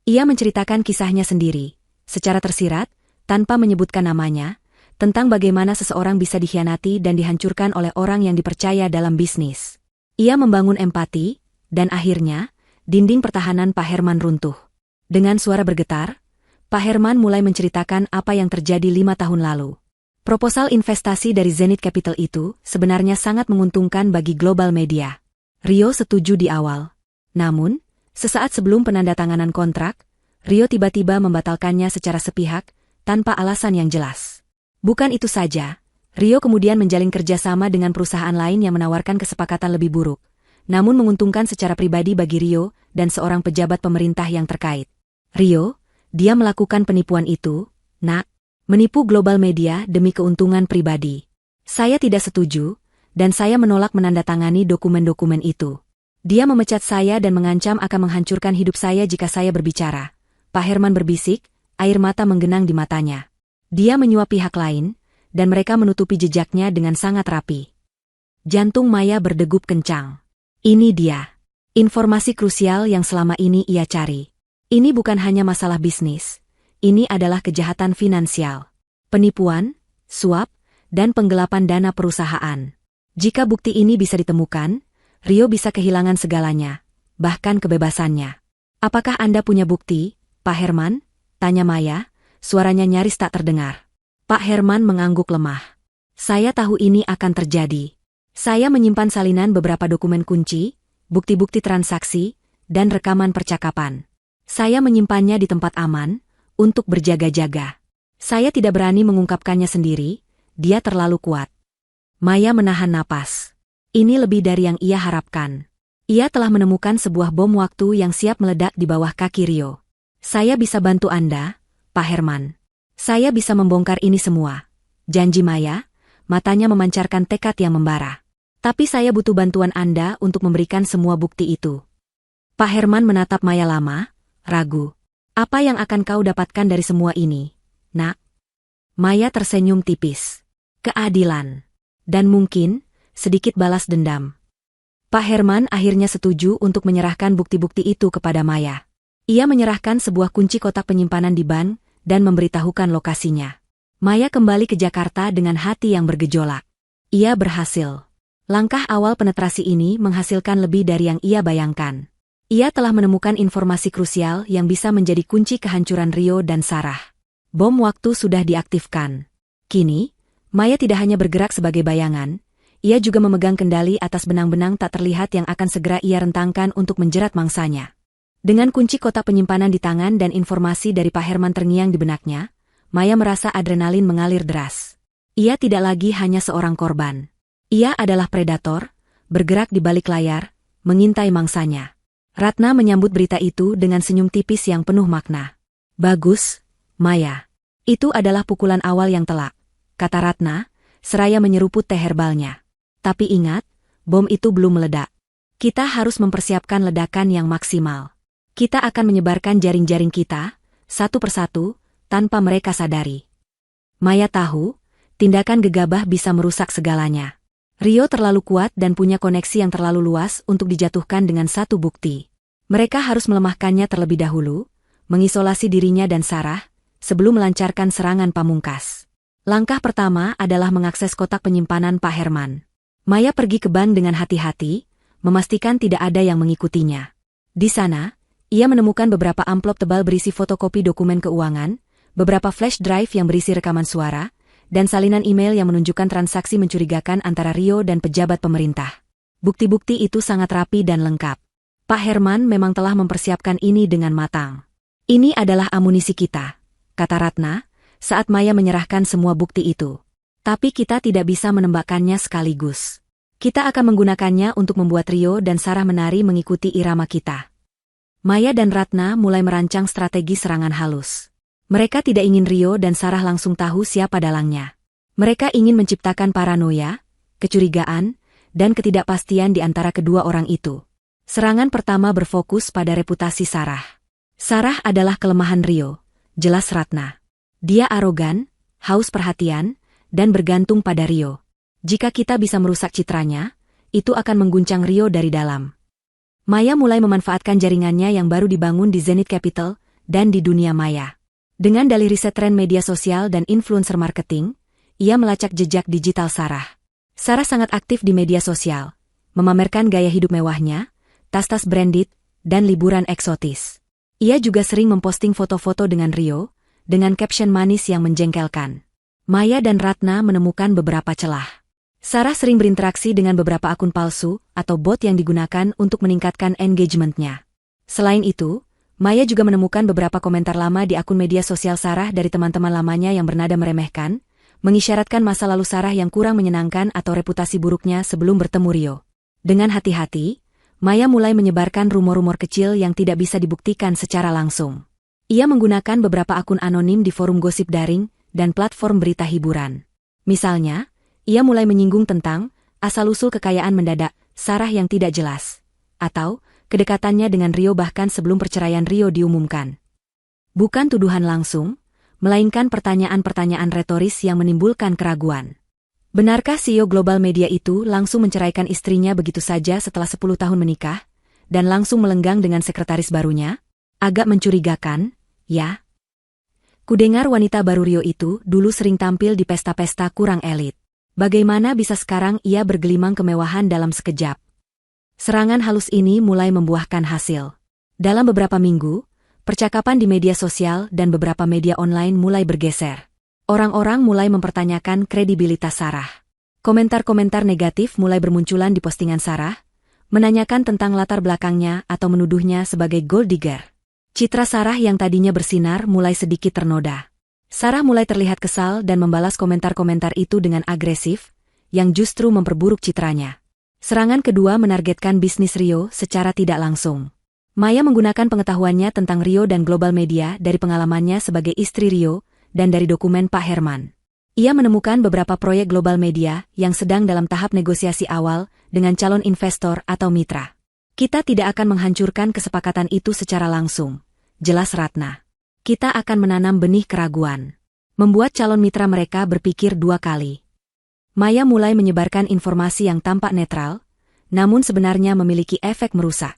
Ia menceritakan kisahnya sendiri, secara tersirat, tanpa menyebutkan namanya, tentang bagaimana seseorang bisa dikhianati dan dihancurkan oleh orang yang dipercaya dalam bisnis. Ia membangun empati, dan akhirnya, dinding pertahanan Pak Herman runtuh. Dengan suara bergetar, Pak Herman mulai menceritakan apa yang terjadi 5 tahun lalu. Proposal investasi dari Zenith Capital itu sebenarnya sangat menguntungkan bagi Global Media. Rio setuju di awal. Namun, sesaat sebelum penandatanganan kontrak, Rio tiba-tiba membatalkannya secara sepihak, tanpa alasan yang jelas. Bukan itu saja, Rio kemudian menjalin kerjasama dengan perusahaan lain yang menawarkan kesepakatan lebih buruk, namun menguntungkan secara pribadi bagi Rio dan seorang pejabat pemerintah yang terkait. Rio, dia melakukan penipuan itu, nak. Menipu Global Media demi keuntungan pribadi. Saya tidak setuju, dan saya menolak menandatangani dokumen-dokumen itu. Dia memecat saya dan mengancam akan menghancurkan hidup saya jika saya berbicara. Pak Herman berbisik, air mata menggenang di matanya. Dia menyuap pihak lain, dan mereka menutupi jejaknya dengan sangat rapi. Jantung Maya berdegup kencang. Ini dia. Informasi krusial yang selama ini ia cari. Ini bukan hanya masalah bisnis. Ini adalah kejahatan finansial, penipuan, suap, dan penggelapan dana perusahaan. Jika bukti ini bisa ditemukan, Rio bisa kehilangan segalanya, bahkan kebebasannya. Apakah Anda punya bukti, Pak Herman? Tanya Maya, suaranya nyaris tak terdengar. Pak Herman mengangguk lemah. Saya tahu ini akan terjadi. Saya menyimpan salinan beberapa dokumen kunci, bukti-bukti transaksi, dan rekaman percakapan. Saya menyimpannya di tempat aman, untuk berjaga-jaga. Saya tidak berani mengungkapkannya sendiri, dia terlalu kuat. Maya menahan napas. Ini lebih dari yang ia harapkan. Ia telah menemukan sebuah bom waktu yang siap meledak di bawah kaki Rio. Saya bisa bantu Anda, Pak Herman. Saya bisa membongkar ini semua. Janji Maya, matanya memancarkan tekad yang membara. Tapi saya butuh bantuan Anda untuk memberikan semua bukti itu. Pak Herman menatap Maya lama, ragu. Apa yang akan kau dapatkan dari semua ini, nak? Maya tersenyum tipis. Keadilan. Dan mungkin, sedikit balas dendam. Pak Herman akhirnya setuju untuk menyerahkan bukti-bukti itu kepada Maya. Ia menyerahkan sebuah kunci kotak penyimpanan di bank dan memberitahukan lokasinya. Maya kembali ke Jakarta dengan hati yang bergejolak. Ia berhasil. Langkah awal penetrasi ini menghasilkan lebih dari yang ia bayangkan. Ia telah menemukan informasi krusial yang bisa menjadi kunci kehancuran Rio dan Sarah. Bom waktu sudah diaktifkan. Kini, Maya tidak hanya bergerak sebagai bayangan, ia juga memegang kendali atas benang-benang tak terlihat yang akan segera ia rentangkan untuk menjerat mangsanya. Dengan kunci kotak penyimpanan di tangan dan informasi dari Pak Herman terngiang di benaknya, Maya merasa adrenalin mengalir deras. Ia tidak lagi hanya seorang korban. Ia adalah predator, bergerak di balik layar, mengintai mangsanya. Ratna menyambut berita itu dengan senyum tipis yang penuh makna. Bagus, Maya. Itu adalah pukulan awal yang telak, kata Ratna, seraya menyeruput teh herbalnya. Tapi ingat, bom itu belum meledak. Kita harus mempersiapkan ledakan yang maksimal. Kita akan menyebarkan jaring-jaring kita, satu persatu, tanpa mereka sadari. Maya tahu, tindakan gegabah bisa merusak segalanya. Rio terlalu kuat dan punya koneksi yang terlalu luas untuk dijatuhkan dengan satu bukti. Mereka harus melemahkannya terlebih dahulu, mengisolasi dirinya dan Sarah, sebelum melancarkan serangan pamungkas. Langkah pertama adalah mengakses kotak penyimpanan Pak Herman. Maya pergi ke bank dengan hati-hati, memastikan tidak ada yang mengikutinya. Di sana, ia menemukan beberapa amplop tebal berisi fotokopi dokumen keuangan, beberapa flash drive yang berisi rekaman suara, dan salinan email yang menunjukkan transaksi mencurigakan antara Rio dan pejabat pemerintah. Bukti-bukti itu sangat rapi dan lengkap. Pak Herman memang telah mempersiapkan ini dengan matang. Ini adalah amunisi kita, kata Ratna, saat Maya menyerahkan semua bukti itu. Tapi kita tidak bisa menembakkannya sekaligus. Kita akan menggunakannya untuk membuat Rio dan Sarah menari mengikuti irama kita. Maya dan Ratna mulai merancang strategi serangan halus. Mereka tidak ingin Rio dan Sarah langsung tahu siapa dalangnya. Mereka ingin menciptakan paranoia, kecurigaan, dan ketidakpastian di antara kedua orang itu. Serangan pertama berfokus pada reputasi Sarah. Sarah adalah kelemahan Rio, jelas Ratna. Dia arogan, haus perhatian, dan bergantung pada Rio. Jika kita bisa merusak citranya, itu akan mengguncang Rio dari dalam. Maya mulai memanfaatkan jaringannya yang baru dibangun di Zenith Capital dan di dunia maya. Dengan dalih riset tren media sosial dan influencer marketing, ia melacak jejak digital Sarah. Sarah sangat aktif di media sosial, memamerkan gaya hidup mewahnya, tas-tas branded, dan liburan eksotis. Ia juga sering memposting foto-foto dengan Rio, dengan caption manis yang menjengkelkan. Maya dan Ratna menemukan beberapa celah. Sarah sering berinteraksi dengan beberapa akun palsu atau bot yang digunakan untuk meningkatkan engagement-nya. Selain itu, Maya juga menemukan beberapa komentar lama di akun media sosial Sarah dari teman-teman lamanya yang bernada meremehkan, mengisyaratkan masa lalu Sarah yang kurang menyenangkan atau reputasi buruknya sebelum bertemu Rio. Dengan hati-hati, Maya mulai menyebarkan rumor-rumor kecil yang tidak bisa dibuktikan secara langsung. Ia menggunakan beberapa akun anonim di forum gosip daring dan platform berita hiburan. Misalnya, ia mulai menyinggung tentang asal-usul kekayaan mendadak Sarah yang tidak jelas, atau kedekatannya dengan Rio bahkan sebelum perceraian Rio diumumkan. Bukan tuduhan langsung, melainkan pertanyaan-pertanyaan retoris yang menimbulkan keraguan. Benarkah CEO global media itu langsung menceraikan istrinya begitu saja setelah 10 tahun menikah, dan langsung melenggang dengan sekretaris barunya? Agak mencurigakan, ya? Kudengar wanita baru Rio itu dulu sering tampil di pesta-pesta kurang elit. Bagaimana bisa sekarang ia bergelimang kemewahan dalam sekejap? Serangan halus ini mulai membuahkan hasil. Dalam beberapa minggu, percakapan di media sosial dan beberapa media online mulai bergeser. Orang-orang mulai mempertanyakan kredibilitas Sarah. Komentar-komentar negatif mulai bermunculan di postingan Sarah, menanyakan tentang latar belakangnya atau menuduhnya sebagai gold digger. Citra Sarah yang tadinya bersinar mulai sedikit ternoda. Sarah mulai terlihat kesal dan membalas komentar-komentar itu dengan agresif, yang justru memperburuk citranya. Serangan kedua menargetkan bisnis Rio secara tidak langsung. Maya menggunakan pengetahuannya tentang Rio dan global media dari pengalamannya sebagai istri Rio dan dari dokumen Pak Herman. Ia menemukan beberapa proyek global media yang sedang dalam tahap negosiasi awal dengan calon investor atau mitra. Kita tidak akan menghancurkan kesepakatan itu secara langsung, jelas Ratna. Kita akan menanam benih keraguan. Membuat calon mitra mereka berpikir dua kali. Maya mulai menyebarkan informasi yang tampak netral, namun sebenarnya memiliki efek merusak.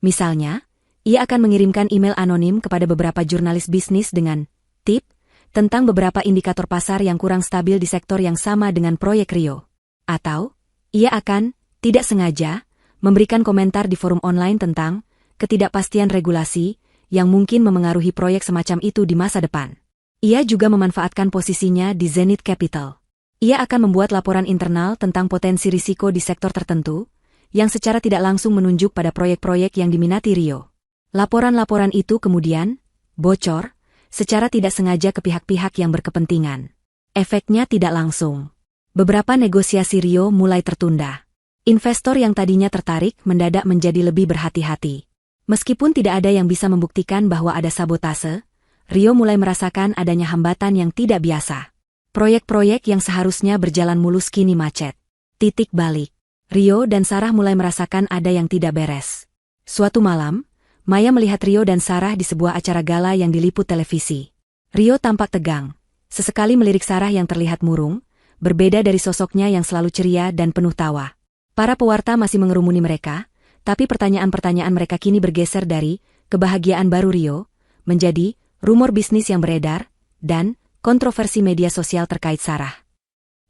Misalnya, ia akan mengirimkan email anonim kepada beberapa jurnalis bisnis dengan tip tentang beberapa indikator pasar yang kurang stabil di sektor yang sama dengan proyek Rio. Atau, ia akan, tidak sengaja, memberikan komentar di forum online tentang ketidakpastian regulasi yang mungkin memengaruhi proyek semacam itu di masa depan. Ia juga memanfaatkan posisinya di Zenith Capital. Ia akan membuat laporan internal tentang potensi risiko di sektor tertentu, yang secara tidak langsung menunjuk pada proyek-proyek yang diminati Rio. Laporan-laporan itu kemudian bocor secara tidak sengaja ke pihak-pihak yang berkepentingan. Efeknya tidak langsung. Beberapa negosiasi Rio mulai tertunda. Investor yang tadinya tertarik mendadak menjadi lebih berhati-hati. Meskipun tidak ada yang bisa membuktikan bahwa ada sabotase, Rio mulai merasakan adanya hambatan yang tidak biasa. Proyek-proyek yang seharusnya berjalan mulus kini macet. Titik balik. Rio dan Sarah mulai merasakan ada yang tidak beres. Suatu malam, Maya melihat Rio dan Sarah di sebuah acara gala yang diliput televisi. Rio tampak tegang. Sesekali melirik Sarah yang terlihat murung, berbeda dari sosoknya yang selalu ceria dan penuh tawa. Para pewarta masih mengerumuni mereka, tapi pertanyaan-pertanyaan mereka kini bergeser dari kebahagiaan baru Rio, menjadi rumor bisnis yang beredar, dan kontroversi media sosial terkait Sarah.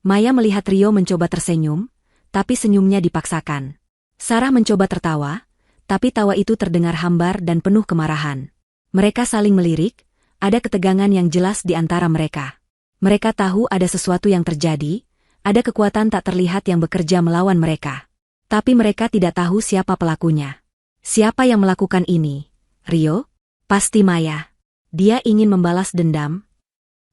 Maya melihat Rio mencoba tersenyum, tapi senyumnya dipaksakan. Sarah mencoba tertawa, tapi tawa itu terdengar hambar dan penuh kemarahan. Mereka saling melirik, ada ketegangan yang jelas di antara mereka. Mereka tahu ada sesuatu yang terjadi, ada kekuatan tak terlihat yang bekerja melawan mereka. Tapi mereka tidak tahu siapa pelakunya. Siapa yang melakukan ini? Rio? Pasti Maya. Dia ingin membalas dendam.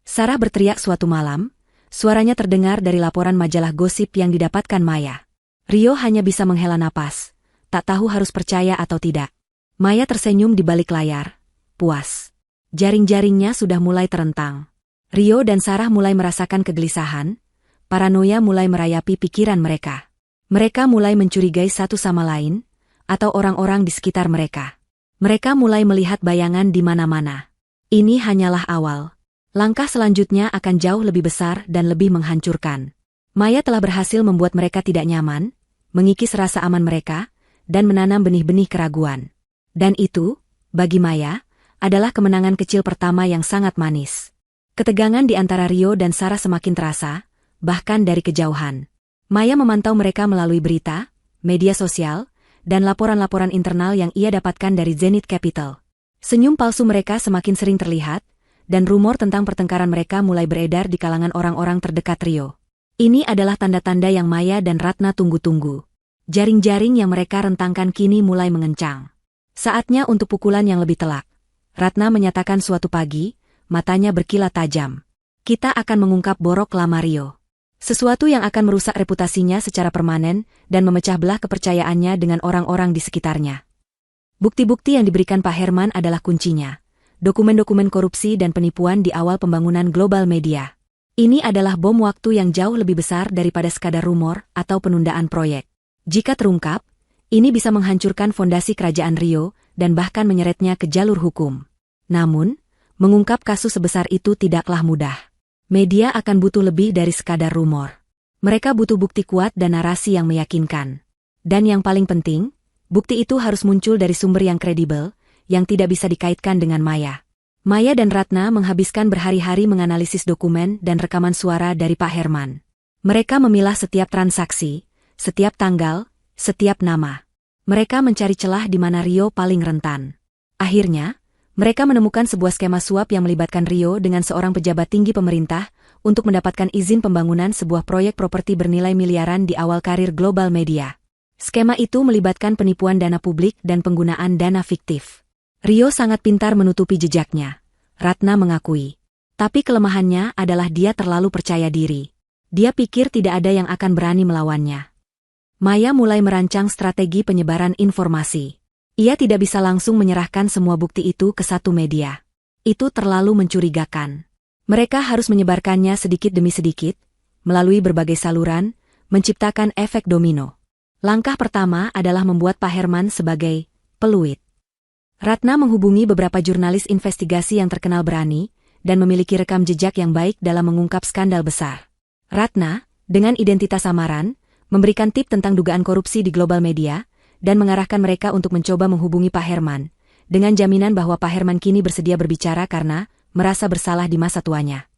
Sarah berteriak suatu malam, Suaranya terdengar dari laporan majalah gosip yang didapatkan Maya. Rio hanya bisa menghela napas, tak tahu harus percaya atau tidak. Maya tersenyum di balik layar, puas. Jaring-jaringnya sudah mulai terentang. Rio dan Sarah mulai merasakan kegelisahan, paranoia mulai merayapi pikiran mereka. Mereka mulai mencurigai satu sama lain, atau orang-orang di sekitar mereka. Mereka mulai melihat bayangan di mana-mana. Ini hanyalah awal. Langkah selanjutnya akan jauh lebih besar dan lebih menghancurkan. Maya telah berhasil membuat mereka tidak nyaman, mengikis rasa aman mereka, dan menanam benih-benih keraguan. Dan itu, bagi Maya, adalah kemenangan kecil pertama yang sangat manis. Ketegangan di antara Rio dan Sarah semakin terasa, bahkan dari kejauhan. Maya memantau mereka melalui berita, media sosial, dan laporan-laporan internal yang ia dapatkan dari Zenith Capital. Senyum palsu mereka semakin sering terlihat, dan rumor tentang pertengkaran mereka mulai beredar di kalangan orang-orang terdekat Rio. Ini adalah tanda-tanda yang Maya dan Ratna tunggu-tunggu. Jaring-jaring yang mereka rentangkan kini mulai mengencang. Saatnya untuk pukulan yang lebih telak. Ratna menyatakan suatu pagi, matanya berkilat tajam. Kita akan mengungkap borok lama Rio. Sesuatu yang akan merusak reputasinya secara permanen dan memecah belah kepercayaannya dengan orang-orang di sekitarnya. Bukti-bukti yang diberikan Pak Herman adalah kuncinya. Dokumen-dokumen korupsi dan penipuan di awal pembangunan global media. Ini adalah bom waktu yang jauh lebih besar daripada sekadar rumor atau penundaan proyek. Jika terungkap, ini bisa menghancurkan fondasi kerajaan Rio dan bahkan menyeretnya ke jalur hukum. Namun, mengungkap kasus sebesar itu tidaklah mudah. Media akan butuh lebih dari sekadar rumor. Mereka butuh bukti kuat dan narasi yang meyakinkan. Dan yang paling penting, bukti itu harus muncul dari sumber yang kredibel, yang tidak bisa dikaitkan dengan Maya. Maya dan Ratna menghabiskan berhari-hari menganalisis dokumen dan rekaman suara dari Pak Herman. Mereka memilah setiap transaksi, setiap tanggal, setiap nama. Mereka mencari celah di mana Rio paling rentan. Akhirnya, mereka menemukan sebuah skema suap yang melibatkan Rio dengan seorang pejabat tinggi pemerintah untuk mendapatkan izin pembangunan sebuah proyek properti bernilai miliaran di awal karir global media. Skema itu melibatkan penipuan dana publik dan penggunaan dana fiktif. Rio sangat pintar menutupi jejaknya, Ratna mengakui. Tapi kelemahannya adalah dia terlalu percaya diri. Dia pikir tidak ada yang akan berani melawannya. Maya mulai merancang strategi penyebaran informasi. Ia tidak bisa langsung menyerahkan semua bukti itu ke satu media. Itu terlalu mencurigakan. Mereka harus menyebarkannya sedikit demi sedikit, melalui berbagai saluran, menciptakan efek domino. Langkah pertama adalah membuat Pak Herman sebagai peluit. Ratna menghubungi beberapa jurnalis investigasi yang terkenal berani dan memiliki rekam jejak yang baik dalam mengungkap skandal besar. Ratna, dengan identitas samaran, memberikan tip tentang dugaan korupsi di global media dan mengarahkan mereka untuk mencoba menghubungi Pak Herman, dengan jaminan bahwa Pak Herman kini bersedia berbicara karena merasa bersalah di masa tuanya.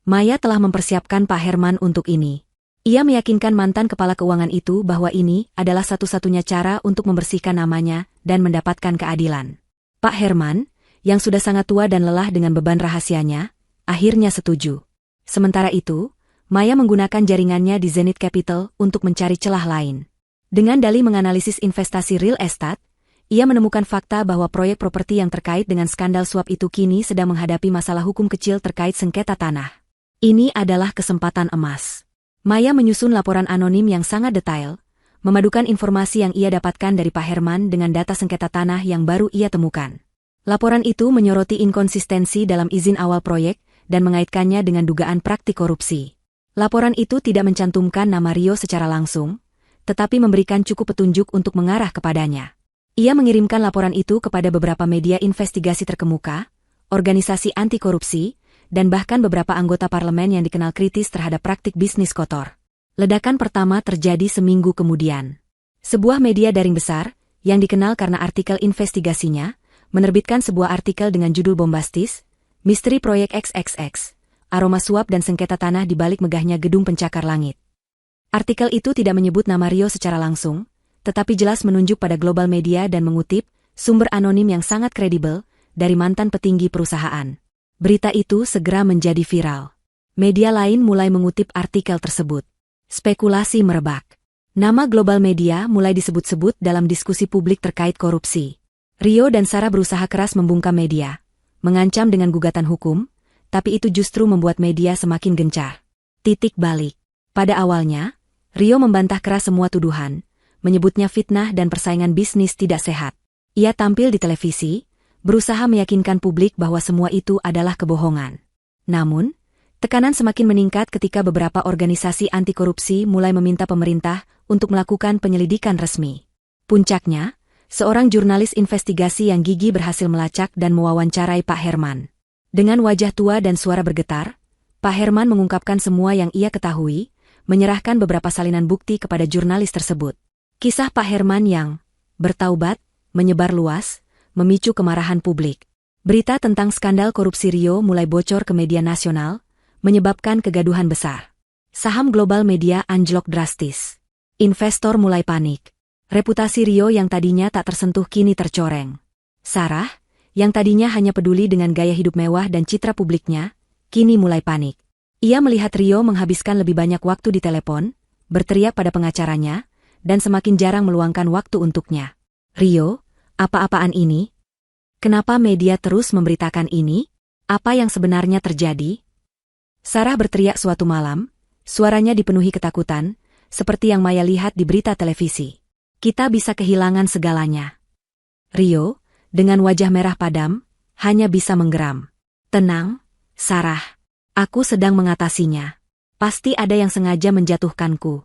Maya telah mempersiapkan Pak Herman untuk ini. Ia meyakinkan mantan kepala keuangan itu bahwa ini adalah satu-satunya cara untuk membersihkan namanya dan mendapatkan keadilan. Pak Herman, yang sudah sangat tua dan lelah dengan beban rahasianya, akhirnya setuju. Sementara itu, Maya menggunakan jaringannya di Zenith Capital untuk mencari celah lain. Dengan dalih menganalisis investasi real estate, ia menemukan fakta bahwa proyek properti yang terkait dengan skandal suap itu kini sedang menghadapi masalah hukum kecil terkait sengketa tanah. Ini adalah kesempatan emas. Maya menyusun laporan anonim yang sangat detail, memadukan informasi yang ia dapatkan dari Pak Herman dengan data sengketa tanah yang baru ia temukan. Laporan itu menyoroti inkonsistensi dalam izin awal proyek dan mengaitkannya dengan dugaan praktik korupsi. Laporan itu tidak mencantumkan nama Rio secara langsung, tetapi memberikan cukup petunjuk untuk mengarah kepadanya. Ia mengirimkan laporan itu kepada beberapa media investigasi terkemuka, organisasi anti korupsi, dan bahkan beberapa anggota parlemen yang dikenal kritis terhadap praktik bisnis kotor. Ledakan pertama terjadi seminggu kemudian. Sebuah media daring besar, yang dikenal karena artikel investigasinya, menerbitkan sebuah artikel dengan judul bombastis, Misteri Proyek XXX, Aroma Suap dan Sengketa Tanah di Balik Megahnya Gedung Pencakar Langit. Artikel itu tidak menyebut nama Rio secara langsung, tetapi jelas menunjuk pada global media dan mengutip sumber anonim yang sangat kredibel dari mantan petinggi perusahaan. Berita itu segera menjadi viral. Media lain mulai mengutip artikel tersebut. Spekulasi merebak. Nama global media mulai disebut-sebut dalam diskusi publik terkait korupsi. Rio dan Sarah berusaha keras membungkam media, mengancam dengan gugatan hukum, tapi itu justru membuat media semakin gencar. Titik balik. Pada awalnya, Rio membantah keras semua tuduhan, menyebutnya fitnah dan persaingan bisnis tidak sehat. Ia tampil di televisi, berusaha meyakinkan publik bahwa semua itu adalah kebohongan. Namun, tekanan semakin meningkat ketika beberapa organisasi anti korupsi mulai meminta pemerintah untuk melakukan penyelidikan resmi. Puncaknya, seorang jurnalis investigasi yang gigih berhasil melacak dan mewawancarai Pak Herman. Dengan wajah tua dan suara bergetar, Pak Herman mengungkapkan semua yang ia ketahui, menyerahkan beberapa salinan bukti kepada jurnalis tersebut. Kisah Pak Herman yang bertaubat, menyebar luas, memicu kemarahan publik. Berita tentang skandal korupsi Rio mulai bocor ke media nasional, menyebabkan kegaduhan besar. Saham global media anjlok drastis. Investor mulai panik. Reputasi Rio yang tadinya tak tersentuh kini tercoreng. Sarah, yang tadinya hanya peduli dengan gaya hidup mewah dan citra publiknya, kini mulai panik. Ia melihat Rio menghabiskan lebih banyak waktu di telepon, berteriak pada pengacaranya, dan semakin jarang meluangkan waktu untuknya. Rio, apa-apaan ini? Kenapa media terus memberitakan ini? Apa yang sebenarnya terjadi? Sarah berteriak suatu malam, suaranya dipenuhi ketakutan, seperti yang Maya lihat di berita televisi. Kita bisa kehilangan segalanya. Rio, dengan wajah merah padam, hanya bisa menggeram. Tenang, Sarah. Aku sedang mengatasinya. Pasti ada yang sengaja menjatuhkanku.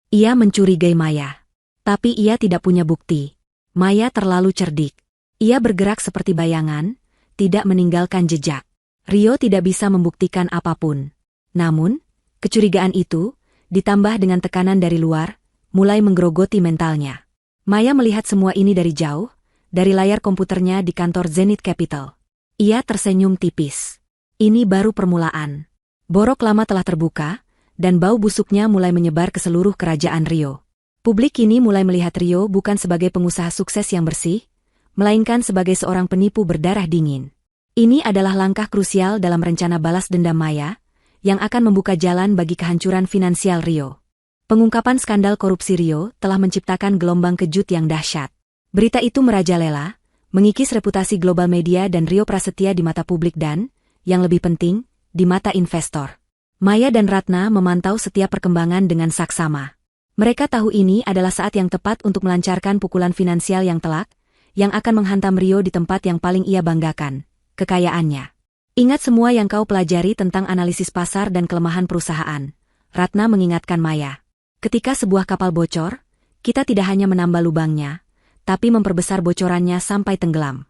Ia mencurigai Maya. Tapi ia tidak punya bukti. Maya terlalu cerdik. Ia bergerak seperti bayangan, tidak meninggalkan jejak. Rio tidak bisa membuktikan apapun. Namun, kecurigaan itu, ditambah dengan tekanan dari luar, mulai menggerogoti mentalnya. Maya melihat semua ini dari jauh, dari layar komputernya di kantor Zenith Capital. Ia tersenyum tipis. Ini baru permulaan. Borok lama telah terbuka, dan bau busuknya mulai menyebar ke seluruh kerajaan Rio. Publik kini mulai melihat Rio bukan sebagai pengusaha sukses yang bersih, melainkan sebagai seorang penipu berdarah dingin. Ini adalah langkah krusial dalam rencana balas dendam Maya, yang akan membuka jalan bagi kehancuran finansial Rio. Pengungkapan skandal korupsi Rio telah menciptakan gelombang kejut yang dahsyat. Berita itu merajalela, mengikis reputasi global media dan Rio Prasetya di mata publik dan, yang lebih penting, di mata investor. Maya dan Ratna memantau setiap perkembangan dengan saksama. Mereka tahu ini adalah saat yang tepat untuk melancarkan pukulan finansial yang telak, yang akan menghantam Rio di tempat yang paling ia banggakan, kekayaannya. Ingat semua yang kau pelajari tentang analisis pasar dan kelemahan perusahaan, Ratna mengingatkan Maya. Ketika sebuah kapal bocor, kita tidak hanya menambah lubangnya, tapi memperbesar bocorannya sampai tenggelam.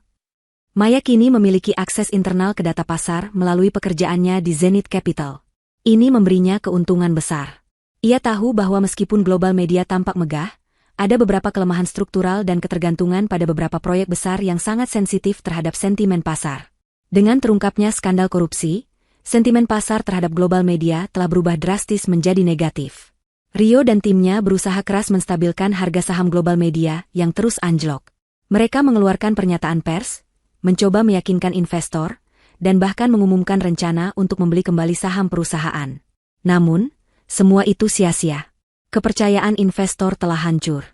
Maya kini memiliki akses internal ke data pasar melalui pekerjaannya di Zenith Capital. Ini memberinya keuntungan besar. Ia tahu bahwa meskipun global media tampak megah, ada beberapa kelemahan struktural dan ketergantungan pada beberapa proyek besar yang sangat sensitif terhadap sentimen pasar. Dengan terungkapnya skandal korupsi, sentimen pasar terhadap global media telah berubah drastis menjadi negatif. Rio dan timnya berusaha keras menstabilkan harga saham global media yang terus anjlok. Mereka mengeluarkan pernyataan pers, mencoba meyakinkan investor, dan bahkan mengumumkan rencana untuk membeli kembali saham perusahaan. Namun, semua itu sia-sia. Kepercayaan investor telah hancur.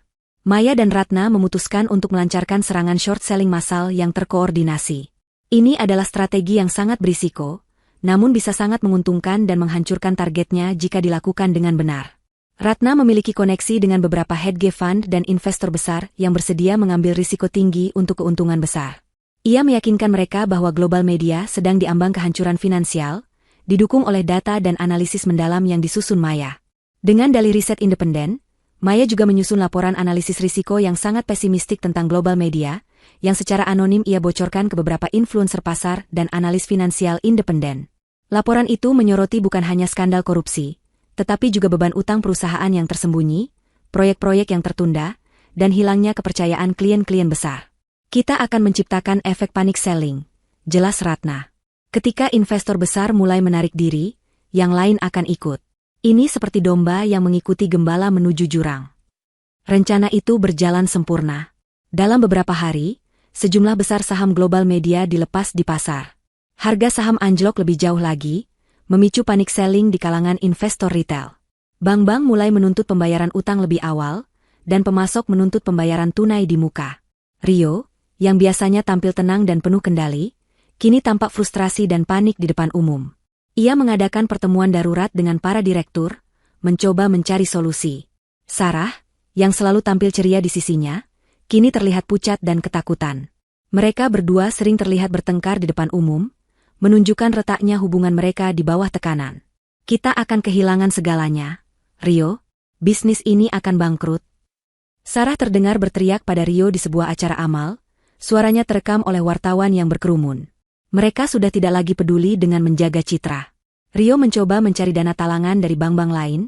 Maya dan Ratna memutuskan untuk melancarkan serangan short selling massal yang terkoordinasi. Ini adalah strategi yang sangat berisiko, namun bisa sangat menguntungkan dan menghancurkan targetnya jika dilakukan dengan benar. Ratna memiliki koneksi dengan beberapa hedge fund dan investor besar yang bersedia mengambil risiko tinggi untuk keuntungan besar. Ia meyakinkan mereka bahwa global media sedang diambang kehancuran finansial, didukung oleh data dan analisis mendalam yang disusun Maya. Dengan dalih riset independen, Maya juga menyusun laporan analisis risiko yang sangat pesimistik tentang global media, yang secara anonim ia bocorkan ke beberapa influencer pasar dan analis finansial independen. Laporan itu menyoroti bukan hanya skandal korupsi, tetapi juga beban utang perusahaan yang tersembunyi, proyek-proyek yang tertunda, dan hilangnya kepercayaan klien-klien besar. Kita akan menciptakan efek panic selling, jelas Ratna. Ketika investor besar mulai menarik diri, yang lain akan ikut. Ini seperti domba yang mengikuti gembala menuju jurang. Rencana itu berjalan sempurna. Dalam beberapa hari, sejumlah besar saham global media dilepas di pasar. Harga saham anjlok lebih jauh lagi, memicu panic selling di kalangan investor retail. Bank-bank mulai menuntut pembayaran utang lebih awal, dan pemasok menuntut pembayaran tunai di muka. Rio, yang biasanya tampil tenang dan penuh kendali, kini tampak frustrasi dan panik di depan umum. Ia mengadakan pertemuan darurat dengan para direktur, mencoba mencari solusi. Sarah, yang selalu tampil ceria di sisinya, kini terlihat pucat dan ketakutan. Mereka berdua sering terlihat bertengkar di depan umum, menunjukkan retaknya hubungan mereka di bawah tekanan. Kita akan kehilangan segalanya, Rio. Bisnis ini akan bangkrut. Sarah terdengar berteriak pada Rio di sebuah acara amal, suaranya terekam oleh wartawan yang berkerumun. Mereka sudah tidak lagi peduli dengan menjaga citra. Rio mencoba mencari dana talangan dari bank-bank lain,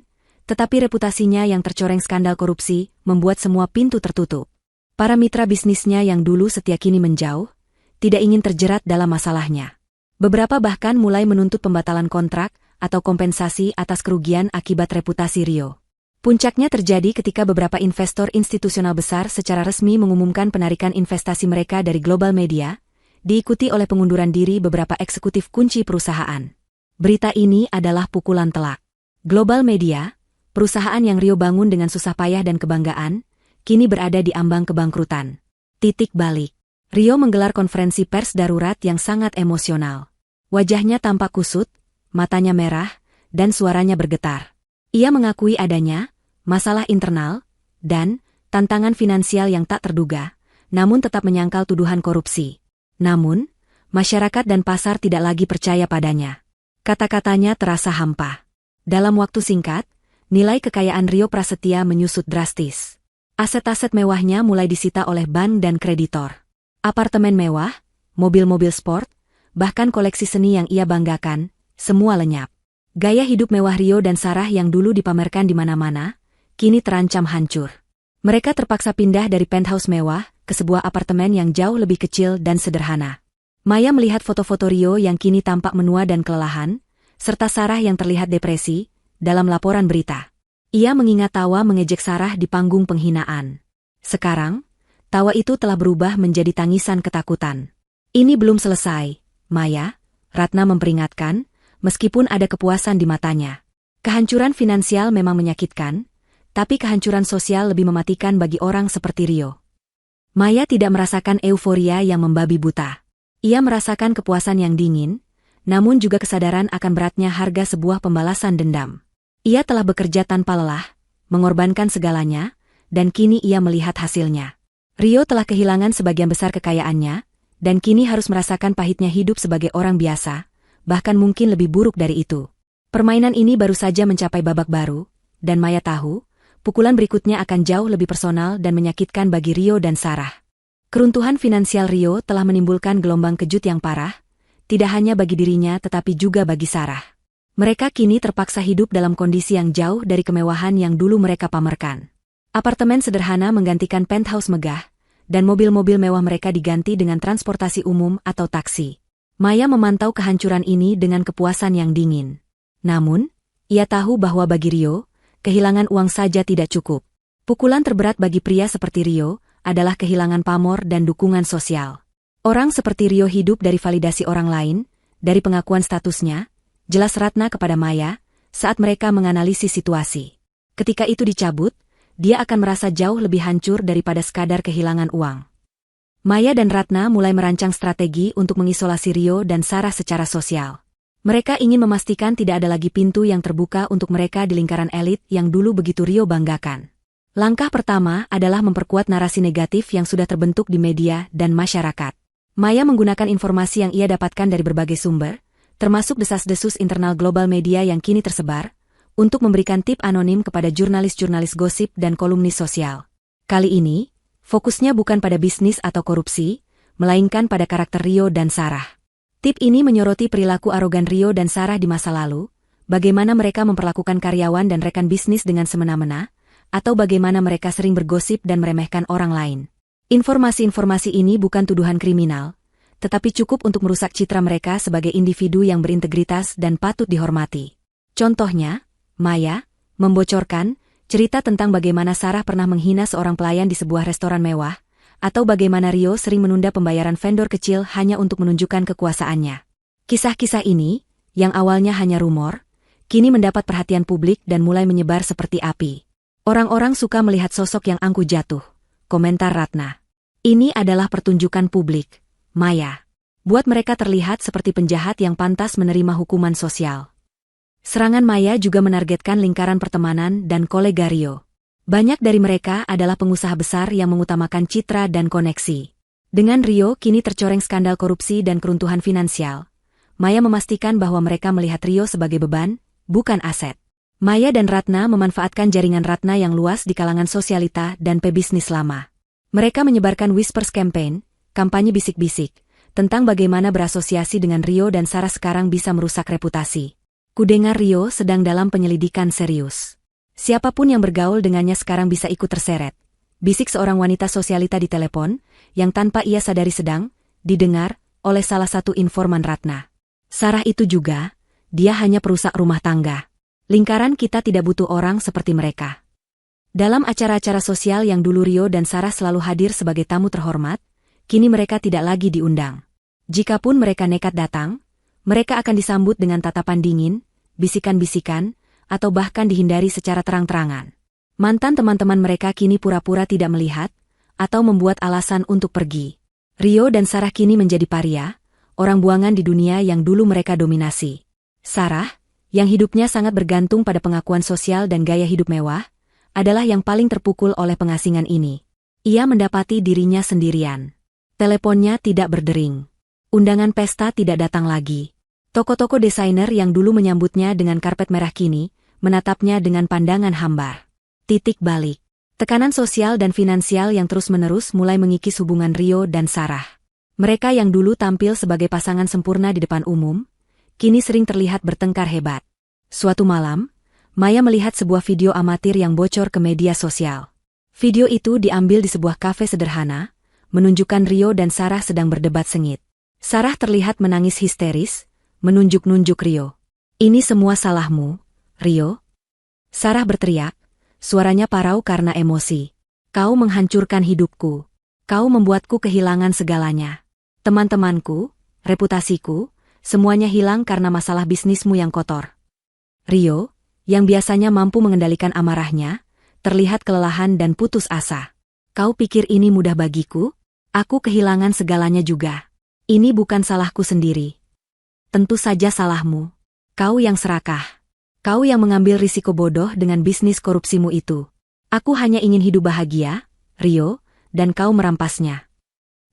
tetapi reputasinya yang tercoreng skandal korupsi membuat semua pintu tertutup. Para mitra bisnisnya yang dulu setia kini menjauh, tidak ingin terjerat dalam masalahnya. Beberapa bahkan mulai menuntut pembatalan kontrak atau kompensasi atas kerugian akibat reputasi Rio. Puncaknya terjadi ketika beberapa investor institusional besar secara resmi mengumumkan penarikan investasi mereka dari global media, diikuti oleh pengunduran diri beberapa eksekutif kunci perusahaan. Berita ini adalah pukulan telak. Global Media, perusahaan yang Rio bangun dengan susah payah dan kebanggaan, kini berada di ambang kebangkrutan. Titik balik. Rio menggelar konferensi pers darurat yang sangat emosional. Wajahnya tampak kusut, matanya merah, dan suaranya bergetar. Ia mengakui adanya masalah internal dan tantangan finansial yang tak terduga, namun tetap menyangkal tuduhan korupsi. Namun, masyarakat dan pasar tidak lagi percaya padanya. Kata-katanya terasa hampa. Dalam waktu singkat, nilai kekayaan Rio Prasetya menyusut drastis. Aset-aset mewahnya mulai disita oleh bank dan kreditor. Apartemen mewah, mobil-mobil sport, bahkan koleksi seni yang ia banggakan, semua lenyap. Gaya hidup mewah Rio dan Sarah yang dulu dipamerkan di mana-mana, kini terancam hancur. Mereka terpaksa pindah dari penthouse mewah ke sebuah apartemen yang jauh lebih kecil dan sederhana. Maya melihat foto-foto Rio yang kini tampak menua dan kelelahan, serta Sarah yang terlihat depresi, dalam laporan berita. Ia mengingat tawa mengejek Sarah di panggung penghinaan. Sekarang, tawa itu telah berubah menjadi tangisan ketakutan. Ini belum selesai, Maya, Ratna memperingatkan, meskipun ada kepuasan di matanya. Kehancuran finansial memang menyakitkan, tapi kehancuran sosial lebih mematikan bagi orang seperti Rio. Maya tidak merasakan euforia yang membabi buta. Ia merasakan kepuasan yang dingin, namun juga kesadaran akan beratnya harga sebuah pembalasan dendam. Ia telah bekerja tanpa lelah, mengorbankan segalanya, dan kini ia melihat hasilnya. Rio telah kehilangan sebagian besar kekayaannya, dan kini harus merasakan pahitnya hidup sebagai orang biasa, bahkan mungkin lebih buruk dari itu. Permainan ini baru saja mencapai babak baru, dan Maya tahu, pukulan berikutnya akan jauh lebih personal dan menyakitkan bagi Rio dan Sarah. Keruntuhan finansial Rio telah menimbulkan gelombang kejut yang parah, tidak hanya bagi dirinya tetapi juga bagi Sarah. Mereka kini terpaksa hidup dalam kondisi yang jauh dari kemewahan yang dulu mereka pamerkan. Apartemen sederhana menggantikan penthouse megah, dan mobil-mobil mewah mereka diganti dengan transportasi umum atau taksi. Maya memantau kehancuran ini dengan kepuasan yang dingin. Namun, ia tahu bahwa bagi Rio, kehilangan uang saja tidak cukup. Pukulan terberat bagi pria seperti Rio adalah kehilangan pamor dan dukungan sosial. Orang seperti Rio hidup dari validasi orang lain, dari pengakuan statusnya, jelas Ratna kepada Maya, saat mereka menganalisis situasi. Ketika itu dicabut, dia akan merasa jauh lebih hancur daripada sekadar kehilangan uang. Maya dan Ratna mulai merancang strategi untuk mengisolasi Rio dan Sarah secara sosial. Mereka ingin memastikan tidak ada lagi pintu yang terbuka untuk mereka di lingkaran elit yang dulu begitu Rio banggakan. Langkah pertama adalah memperkuat narasi negatif yang sudah terbentuk di media dan masyarakat. Maya menggunakan informasi yang ia dapatkan dari berbagai sumber, termasuk desas-desus internal global media yang kini tersebar, untuk memberikan tip anonim kepada jurnalis-jurnalis gosip dan kolumnis sosial. Kali ini, fokusnya bukan pada bisnis atau korupsi, melainkan pada karakter Rio dan Sarah. Tip ini menyoroti perilaku arogan Rio dan Sarah di masa lalu, bagaimana mereka memperlakukan karyawan dan rekan bisnis dengan semena-mena, atau bagaimana mereka sering bergosip dan meremehkan orang lain. Informasi-informasi ini bukan tuduhan kriminal, tetapi cukup untuk merusak citra mereka sebagai individu yang berintegritas dan patut dihormati. Contohnya, Maya membocorkan cerita tentang bagaimana Sarah pernah menghina seorang pelayan di sebuah restoran mewah, atau bagaimana Rio sering menunda pembayaran vendor kecil hanya untuk menunjukkan kekuasaannya. Kisah-kisah ini, yang awalnya hanya rumor, kini mendapat perhatian publik dan mulai menyebar seperti api. Orang-orang suka melihat sosok yang angkuh jatuh, komentar Ratna. Ini adalah pertunjukan publik, Maya. buat mereka terlihat seperti penjahat yang pantas menerima hukuman sosial. Serangan maya juga menargetkan lingkaran pertemanan dan kolega Rio. Banyak dari mereka adalah pengusaha besar yang mengutamakan citra dan koneksi. Dengan Rio kini tercoreng skandal korupsi dan keruntuhan finansial, Maya memastikan bahwa mereka melihat Rio sebagai beban, bukan aset. Maya dan Ratna memanfaatkan jaringan Ratna yang luas di kalangan sosialita dan pebisnis lama. Mereka menyebarkan whispers campaign, kampanye bisik-bisik, tentang bagaimana berasosiasi dengan Rio dan Sarah sekarang bisa merusak reputasi. Kudengar Rio sedang dalam penyelidikan serius. Siapapun yang bergaul dengannya sekarang bisa ikut terseret. Bisik seorang wanita sosialita di telepon, yang tanpa ia sadari sedang didengar oleh salah satu informan Ratna. Sarah itu juga, dia hanya perusak rumah tangga. Lingkaran kita tidak butuh orang seperti mereka. Dalam acara-acara sosial yang dulu Rio dan Sarah selalu hadir sebagai tamu terhormat, kini mereka tidak lagi diundang. Jikapun mereka nekat datang, mereka akan disambut dengan tatapan dingin, bisikan-bisikan, atau bahkan dihindari secara terang-terangan. Mantan teman-teman mereka kini pura-pura tidak melihat, atau membuat alasan untuk pergi. Rio dan Sarah kini menjadi paria, orang buangan di dunia yang dulu mereka dominasi. Sarah, yang hidupnya sangat bergantung pada pengakuan sosial dan gaya hidup mewah, adalah yang paling terpukul oleh pengasingan ini. Ia mendapati dirinya sendirian. Teleponnya tidak berdering. Undangan pesta tidak datang lagi. Toko-toko desainer yang dulu menyambutnya dengan karpet merah kini, menatapnya dengan pandangan hambar. Titik balik. Tekanan sosial dan finansial yang terus-menerus mulai mengikis hubungan Rio dan Sarah. Mereka yang dulu tampil sebagai pasangan sempurna di depan umum, kini sering terlihat bertengkar hebat. Suatu malam, Maya melihat sebuah video amatir yang bocor ke media sosial. Video itu diambil di sebuah kafe sederhana, menunjukkan Rio dan Sarah sedang berdebat sengit. Sarah terlihat menangis histeris, menunjuk-nunjuk Rio. "Ini semua salahmu, Rio." Sarah berteriak, suaranya parau karena emosi. "Kau menghancurkan hidupku. Kau membuatku kehilangan segalanya. Teman-temanku, reputasiku, semuanya hilang karena masalah bisnismu yang kotor." Rio, yang biasanya mampu mengendalikan amarahnya, terlihat kelelahan dan putus asa. "Kau pikir ini mudah bagiku? Aku kehilangan segalanya juga. Ini bukan salahku sendiri." "Tentu saja salahmu. Kau yang serakah. Kau yang mengambil risiko bodoh dengan bisnis korupsimu itu. Aku hanya ingin hidup bahagia, Rio, dan kau merampasnya."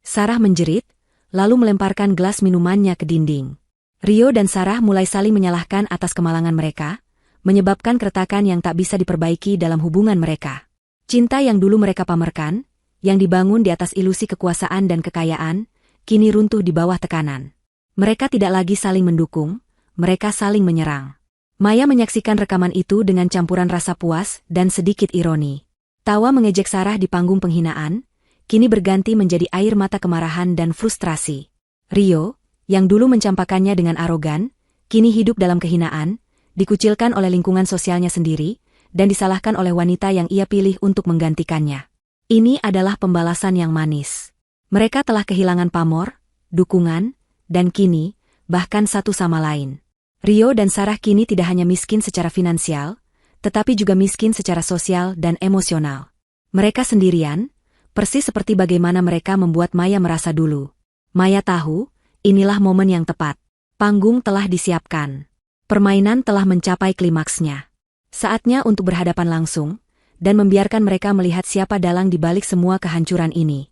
Sarah menjerit, lalu melemparkan gelas minumannya ke dinding. Rio dan Sarah mulai saling menyalahkan atas kemalangan mereka, menyebabkan keretakan yang tak bisa diperbaiki dalam hubungan mereka. Cinta yang dulu mereka pamerkan, yang dibangun di atas ilusi kekuasaan dan kekayaan, kini runtuh di bawah tekanan. Mereka tidak lagi saling mendukung, mereka saling menyerang. Maya menyaksikan rekaman itu dengan campuran rasa puas dan sedikit ironi. Tawa mengejek Sarah di panggung penghinaan, kini berganti menjadi air mata kemarahan dan frustrasi. Rio, yang dulu mencampakannya dengan arogan, kini hidup dalam kehinaan, dikucilkan oleh lingkungan sosialnya sendiri, dan disalahkan oleh wanita yang ia pilih untuk menggantikannya. Ini adalah pembalasan yang manis. Mereka telah kehilangan pamor, dukungan, dan kini, bahkan satu sama lain. Rio dan Sarah kini tidak hanya miskin secara finansial, tetapi juga miskin secara sosial dan emosional. Mereka sendirian, persis seperti bagaimana mereka membuat Maya merasa dulu. Maya tahu, inilah momen yang tepat. Panggung telah disiapkan. Permainan telah mencapai klimaksnya. Saatnya untuk berhadapan langsung, dan membiarkan mereka melihat siapa dalang di balik semua kehancuran ini.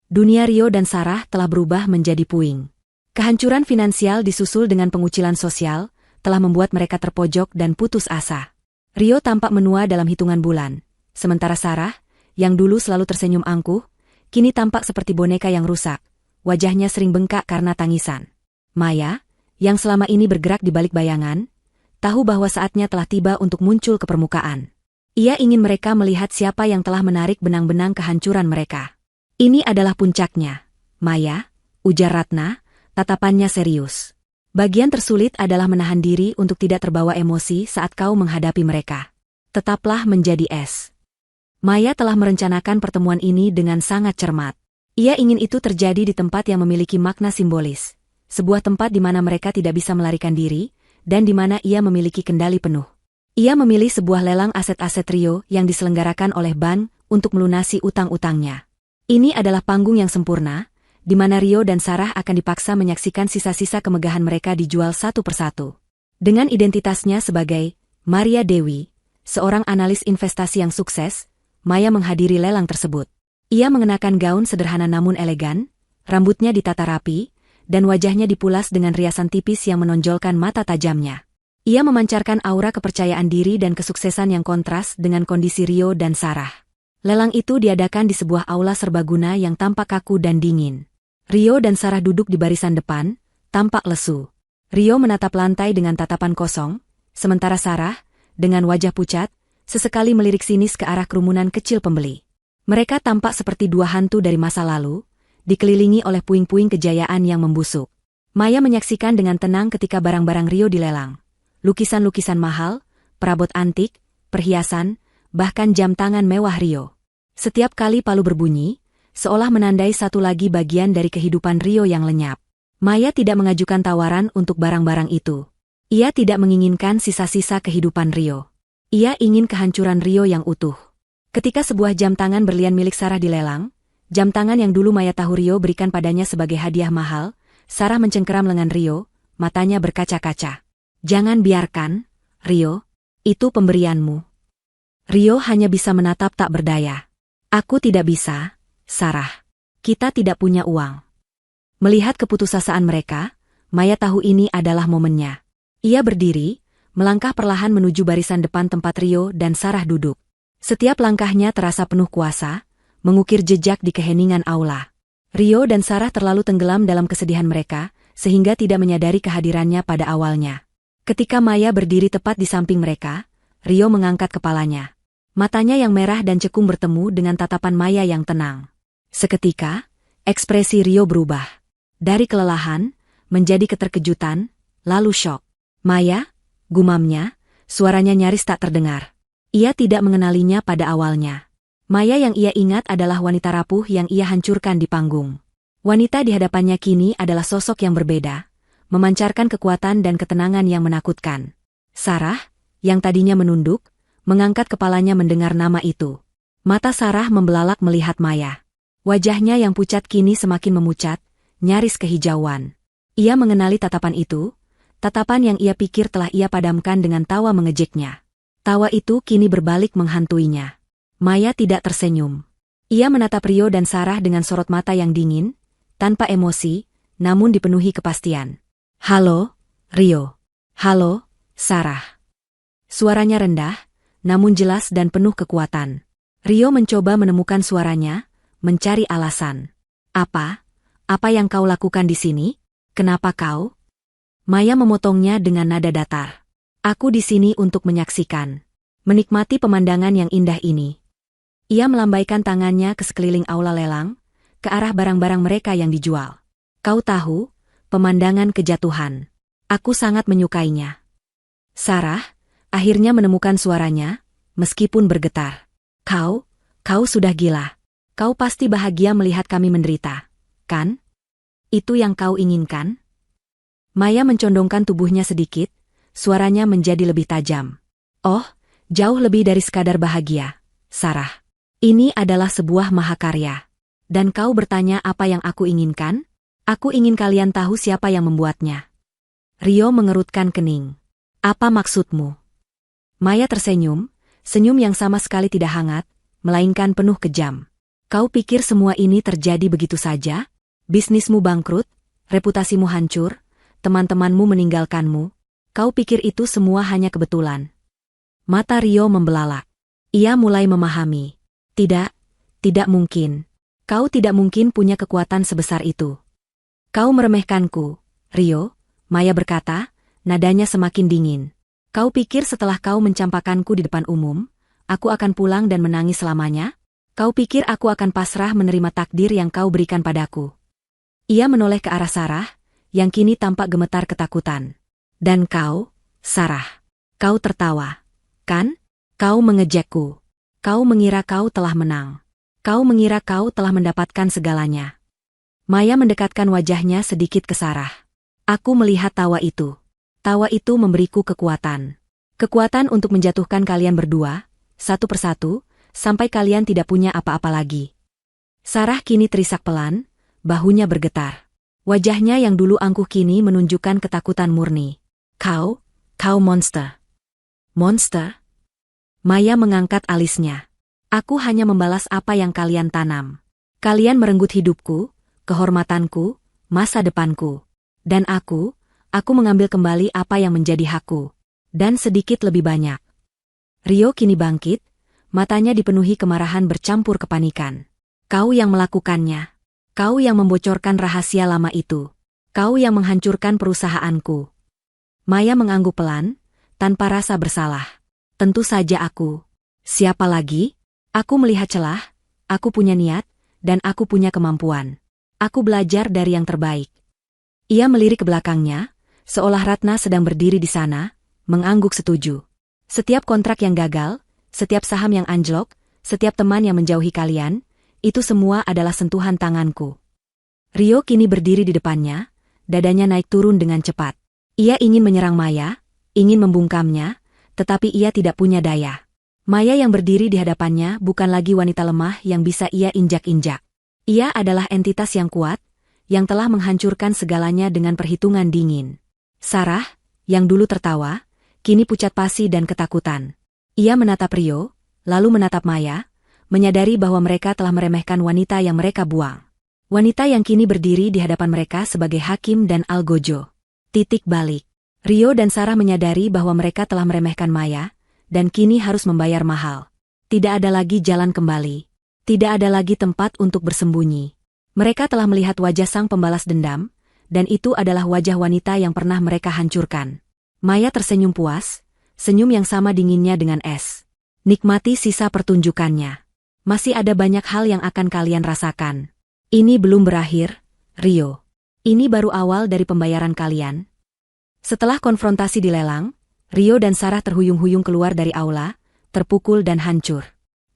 Dunia Rio dan Sarah telah berubah menjadi puing. Kehancuran finansial disusul dengan pengucilan sosial, telah membuat mereka terpojok dan putus asa. Rio tampak menua dalam hitungan bulan, sementara Sarah, yang dulu selalu tersenyum angkuh, kini tampak seperti boneka yang rusak, wajahnya sering bengkak karena tangisan. Maya, yang selama ini bergerak di balik bayangan, tahu bahwa saatnya telah tiba untuk muncul ke permukaan. Ia ingin mereka melihat siapa yang telah menarik benang-benang kehancuran mereka. "Ini adalah puncaknya, Maya," ujar Ratna, tatapannya serius. "Bagian tersulit adalah menahan diri untuk tidak terbawa emosi saat kau menghadapi mereka. Tetaplah menjadi es." Maya telah merencanakan pertemuan ini dengan sangat cermat. Ia ingin itu terjadi di tempat yang memiliki makna simbolis. Sebuah tempat di mana mereka tidak bisa melarikan diri, dan di mana ia memiliki kendali penuh. Ia memilih sebuah lelang aset-aset Rio yang diselenggarakan oleh bank untuk melunasi utang-utangnya. Ini adalah panggung yang sempurna, di mana Rio dan Sarah akan dipaksa menyaksikan sisa-sisa kemegahan mereka dijual satu persatu. Dengan identitasnya sebagai Maria Dewi, seorang analis investasi yang sukses, Maya menghadiri lelang tersebut. Ia mengenakan gaun sederhana namun elegan, rambutnya ditata rapi, dan wajahnya dipulas dengan riasan tipis yang menonjolkan mata tajamnya. Ia memancarkan aura kepercayaan diri dan kesuksesan yang kontras dengan kondisi Rio dan Sarah. Lelang itu diadakan di sebuah aula serbaguna yang tampak kaku dan dingin. Rio dan Sarah duduk di barisan depan, tampak lesu. Rio menatap lantai dengan tatapan kosong, sementara Sarah, dengan wajah pucat, sesekali melirik sinis ke arah kerumunan kecil pembeli. Mereka tampak seperti dua hantu dari masa lalu, dikelilingi oleh puing-puing kejayaan yang membusuk. Maya menyaksikan dengan tenang ketika barang-barang Rio dilelang. Lukisan-lukisan mahal, perabot antik, perhiasan, bahkan jam tangan mewah Rio. Setiap kali palu berbunyi, seolah menandai satu lagi bagian dari kehidupan Rio yang lenyap. Maya tidak mengajukan tawaran untuk barang-barang itu. Ia tidak menginginkan sisa-sisa kehidupan Rio. Ia ingin kehancuran Rio yang utuh. Ketika sebuah jam tangan berlian milik Sarah dilelang, jam tangan yang dulu Maya tahu Rio berikan padanya sebagai hadiah mahal, Sarah mencengkeram lengan Rio, matanya berkaca-kaca. Jangan biarkan, Rio, itu pemberianmu. Rio hanya bisa menatap tak berdaya. Aku tidak bisa, Sarah. Kita tidak punya uang. Melihat keputusasaan mereka, Maya tahu ini adalah momennya. Ia berdiri, melangkah perlahan menuju barisan depan tempat Rio dan Sarah duduk. Setiap langkahnya terasa penuh kuasa, mengukir jejak di keheningan aula. Rio dan Sarah terlalu tenggelam dalam kesedihan mereka, sehingga tidak menyadari kehadirannya pada awalnya. Ketika Maya berdiri tepat di samping mereka, Rio mengangkat kepalanya. Matanya yang merah dan cekung bertemu dengan tatapan Maya yang tenang. Seketika, ekspresi Rio berubah. Dari kelelahan, menjadi keterkejutan, lalu syok. Maya, gumamnya, suaranya nyaris tak terdengar. Ia tidak mengenalinya pada awalnya. Maya yang ia ingat adalah wanita rapuh yang ia hancurkan di panggung. Wanita di hadapannya kini adalah sosok yang berbeda, memancarkan kekuatan dan ketenangan yang menakutkan. Sarah, yang tadinya menunduk, mengangkat kepalanya mendengar nama itu. Mata Sarah membelalak melihat Maya. Wajahnya yang pucat kini semakin memucat, nyaris kehijauan. Ia mengenali tatapan itu, tatapan yang ia pikir telah ia padamkan dengan tawa mengejeknya. Tawa itu kini berbalik menghantuinya. Maya tidak tersenyum. Ia menatap Rio dan Sarah dengan sorot mata yang dingin, tanpa emosi, namun dipenuhi kepastian. Halo, Rio. Halo, Sarah. Suaranya rendah, namun jelas dan penuh kekuatan. Rio mencoba menemukan suaranya, mencari alasan. Apa yang kau lakukan di sini? Kenapa kau? Maya memotongnya dengan nada datar. Aku di sini untuk menyaksikan, menikmati pemandangan yang indah ini. Ia melambaikan tangannya ke sekeliling aula lelang, ke arah barang-barang mereka yang dijual. Kau tahu, pemandangan kejatuhan. Aku sangat menyukainya. Sarah, akhirnya menemukan suaranya, meskipun bergetar. Kau sudah gila. Kau pasti bahagia melihat kami menderita, kan? Itu yang kau inginkan? Maya mencondongkan tubuhnya sedikit, suaranya menjadi lebih tajam. Oh, jauh lebih dari sekadar bahagia, Sarah. Ini adalah sebuah mahakarya. Dan kau bertanya apa yang aku inginkan? Aku ingin kalian tahu siapa yang membuatnya. Rio mengerutkan kening. Apa maksudmu? Maya tersenyum, senyum yang sama sekali tidak hangat, melainkan penuh kejam. Kau pikir semua ini terjadi begitu saja? Bisnismu bangkrut, reputasimu hancur, teman-temanmu meninggalkanmu. Kau pikir itu semua hanya kebetulan? Mata Rio membelalak. Ia mulai memahami. Tidak mungkin. Kau tidak mungkin punya kekuatan sebesar itu. Kau meremehkanku, Rio, Maya berkata, nadanya semakin dingin. Kau pikir setelah kau mencampakkanku di depan umum, aku akan pulang dan menangis selamanya? Kau pikir aku akan pasrah menerima takdir yang kau berikan padaku? Ia menoleh ke arah Sarah, yang kini tampak gemetar ketakutan. Dan kau, Sarah, kau tertawa, kan? Kau mengejekku. Kau mengira kau telah menang. Kau mengira kau telah mendapatkan segalanya. Maya mendekatkan wajahnya sedikit ke Sarah. Aku melihat tawa itu. Tawa itu memberiku kekuatan. Kekuatan untuk menjatuhkan kalian berdua, satu persatu, sampai kalian tidak punya apa-apa lagi. Sarah kini terisak pelan, bahunya bergetar. Wajahnya yang dulu angkuh kini menunjukkan ketakutan murni. Kau monster. Monster? Maya mengangkat alisnya. Aku hanya membalas apa yang kalian tanam. Kalian merenggut hidupku, kehormatanku, masa depanku. Dan aku mengambil kembali apa yang menjadi hakku. Dan sedikit lebih banyak. Rio kini bangkit, matanya dipenuhi kemarahan bercampur kepanikan. Kau yang melakukannya. Kau yang membocorkan rahasia lama itu. Kau yang menghancurkan perusahaanku. Maya mengangguk pelan, tanpa rasa bersalah. Tentu saja aku. Siapa lagi? Aku melihat celah, aku punya niat, dan aku punya kemampuan. Aku belajar dari yang terbaik. Ia melirik ke belakangnya, seolah Ratna sedang berdiri di sana, mengangguk setuju. Setiap kontrak yang gagal, setiap saham yang anjlok, setiap teman yang menjauhi kalian, itu semua adalah sentuhan tanganku. Rio kini berdiri di depannya, dadanya naik turun dengan cepat. Ia ingin menyerang Maya, ingin membungkamnya, tetapi ia tidak punya daya. Maya yang berdiri di hadapannya bukan lagi wanita lemah yang bisa ia injak-injak. Ia adalah entitas yang kuat, yang telah menghancurkan segalanya dengan perhitungan dingin. Sarah, yang dulu tertawa, kini pucat pasi dan ketakutan. Ia menatap Rio, lalu menatap Maya, menyadari bahwa mereka telah meremehkan wanita yang mereka buang. Wanita yang kini berdiri di hadapan mereka sebagai hakim dan algojo. Titik balik. Rio dan Sarah menyadari bahwa mereka telah meremehkan Maya, dan kini harus membayar mahal. Tidak ada lagi jalan kembali. Tidak ada lagi tempat untuk bersembunyi. Mereka telah melihat wajah sang pembalas dendam, dan itu adalah wajah wanita yang pernah mereka hancurkan. Maya tersenyum puas, senyum yang sama dinginnya dengan es. Nikmati sisa pertunjukannya. Masih ada banyak hal yang akan kalian rasakan. Ini belum berakhir, Rio. Ini baru awal dari pembayaran kalian. Setelah konfrontasi dilelang, Rio dan Sarah terhuyung-huyung keluar dari aula, terpukul dan hancur.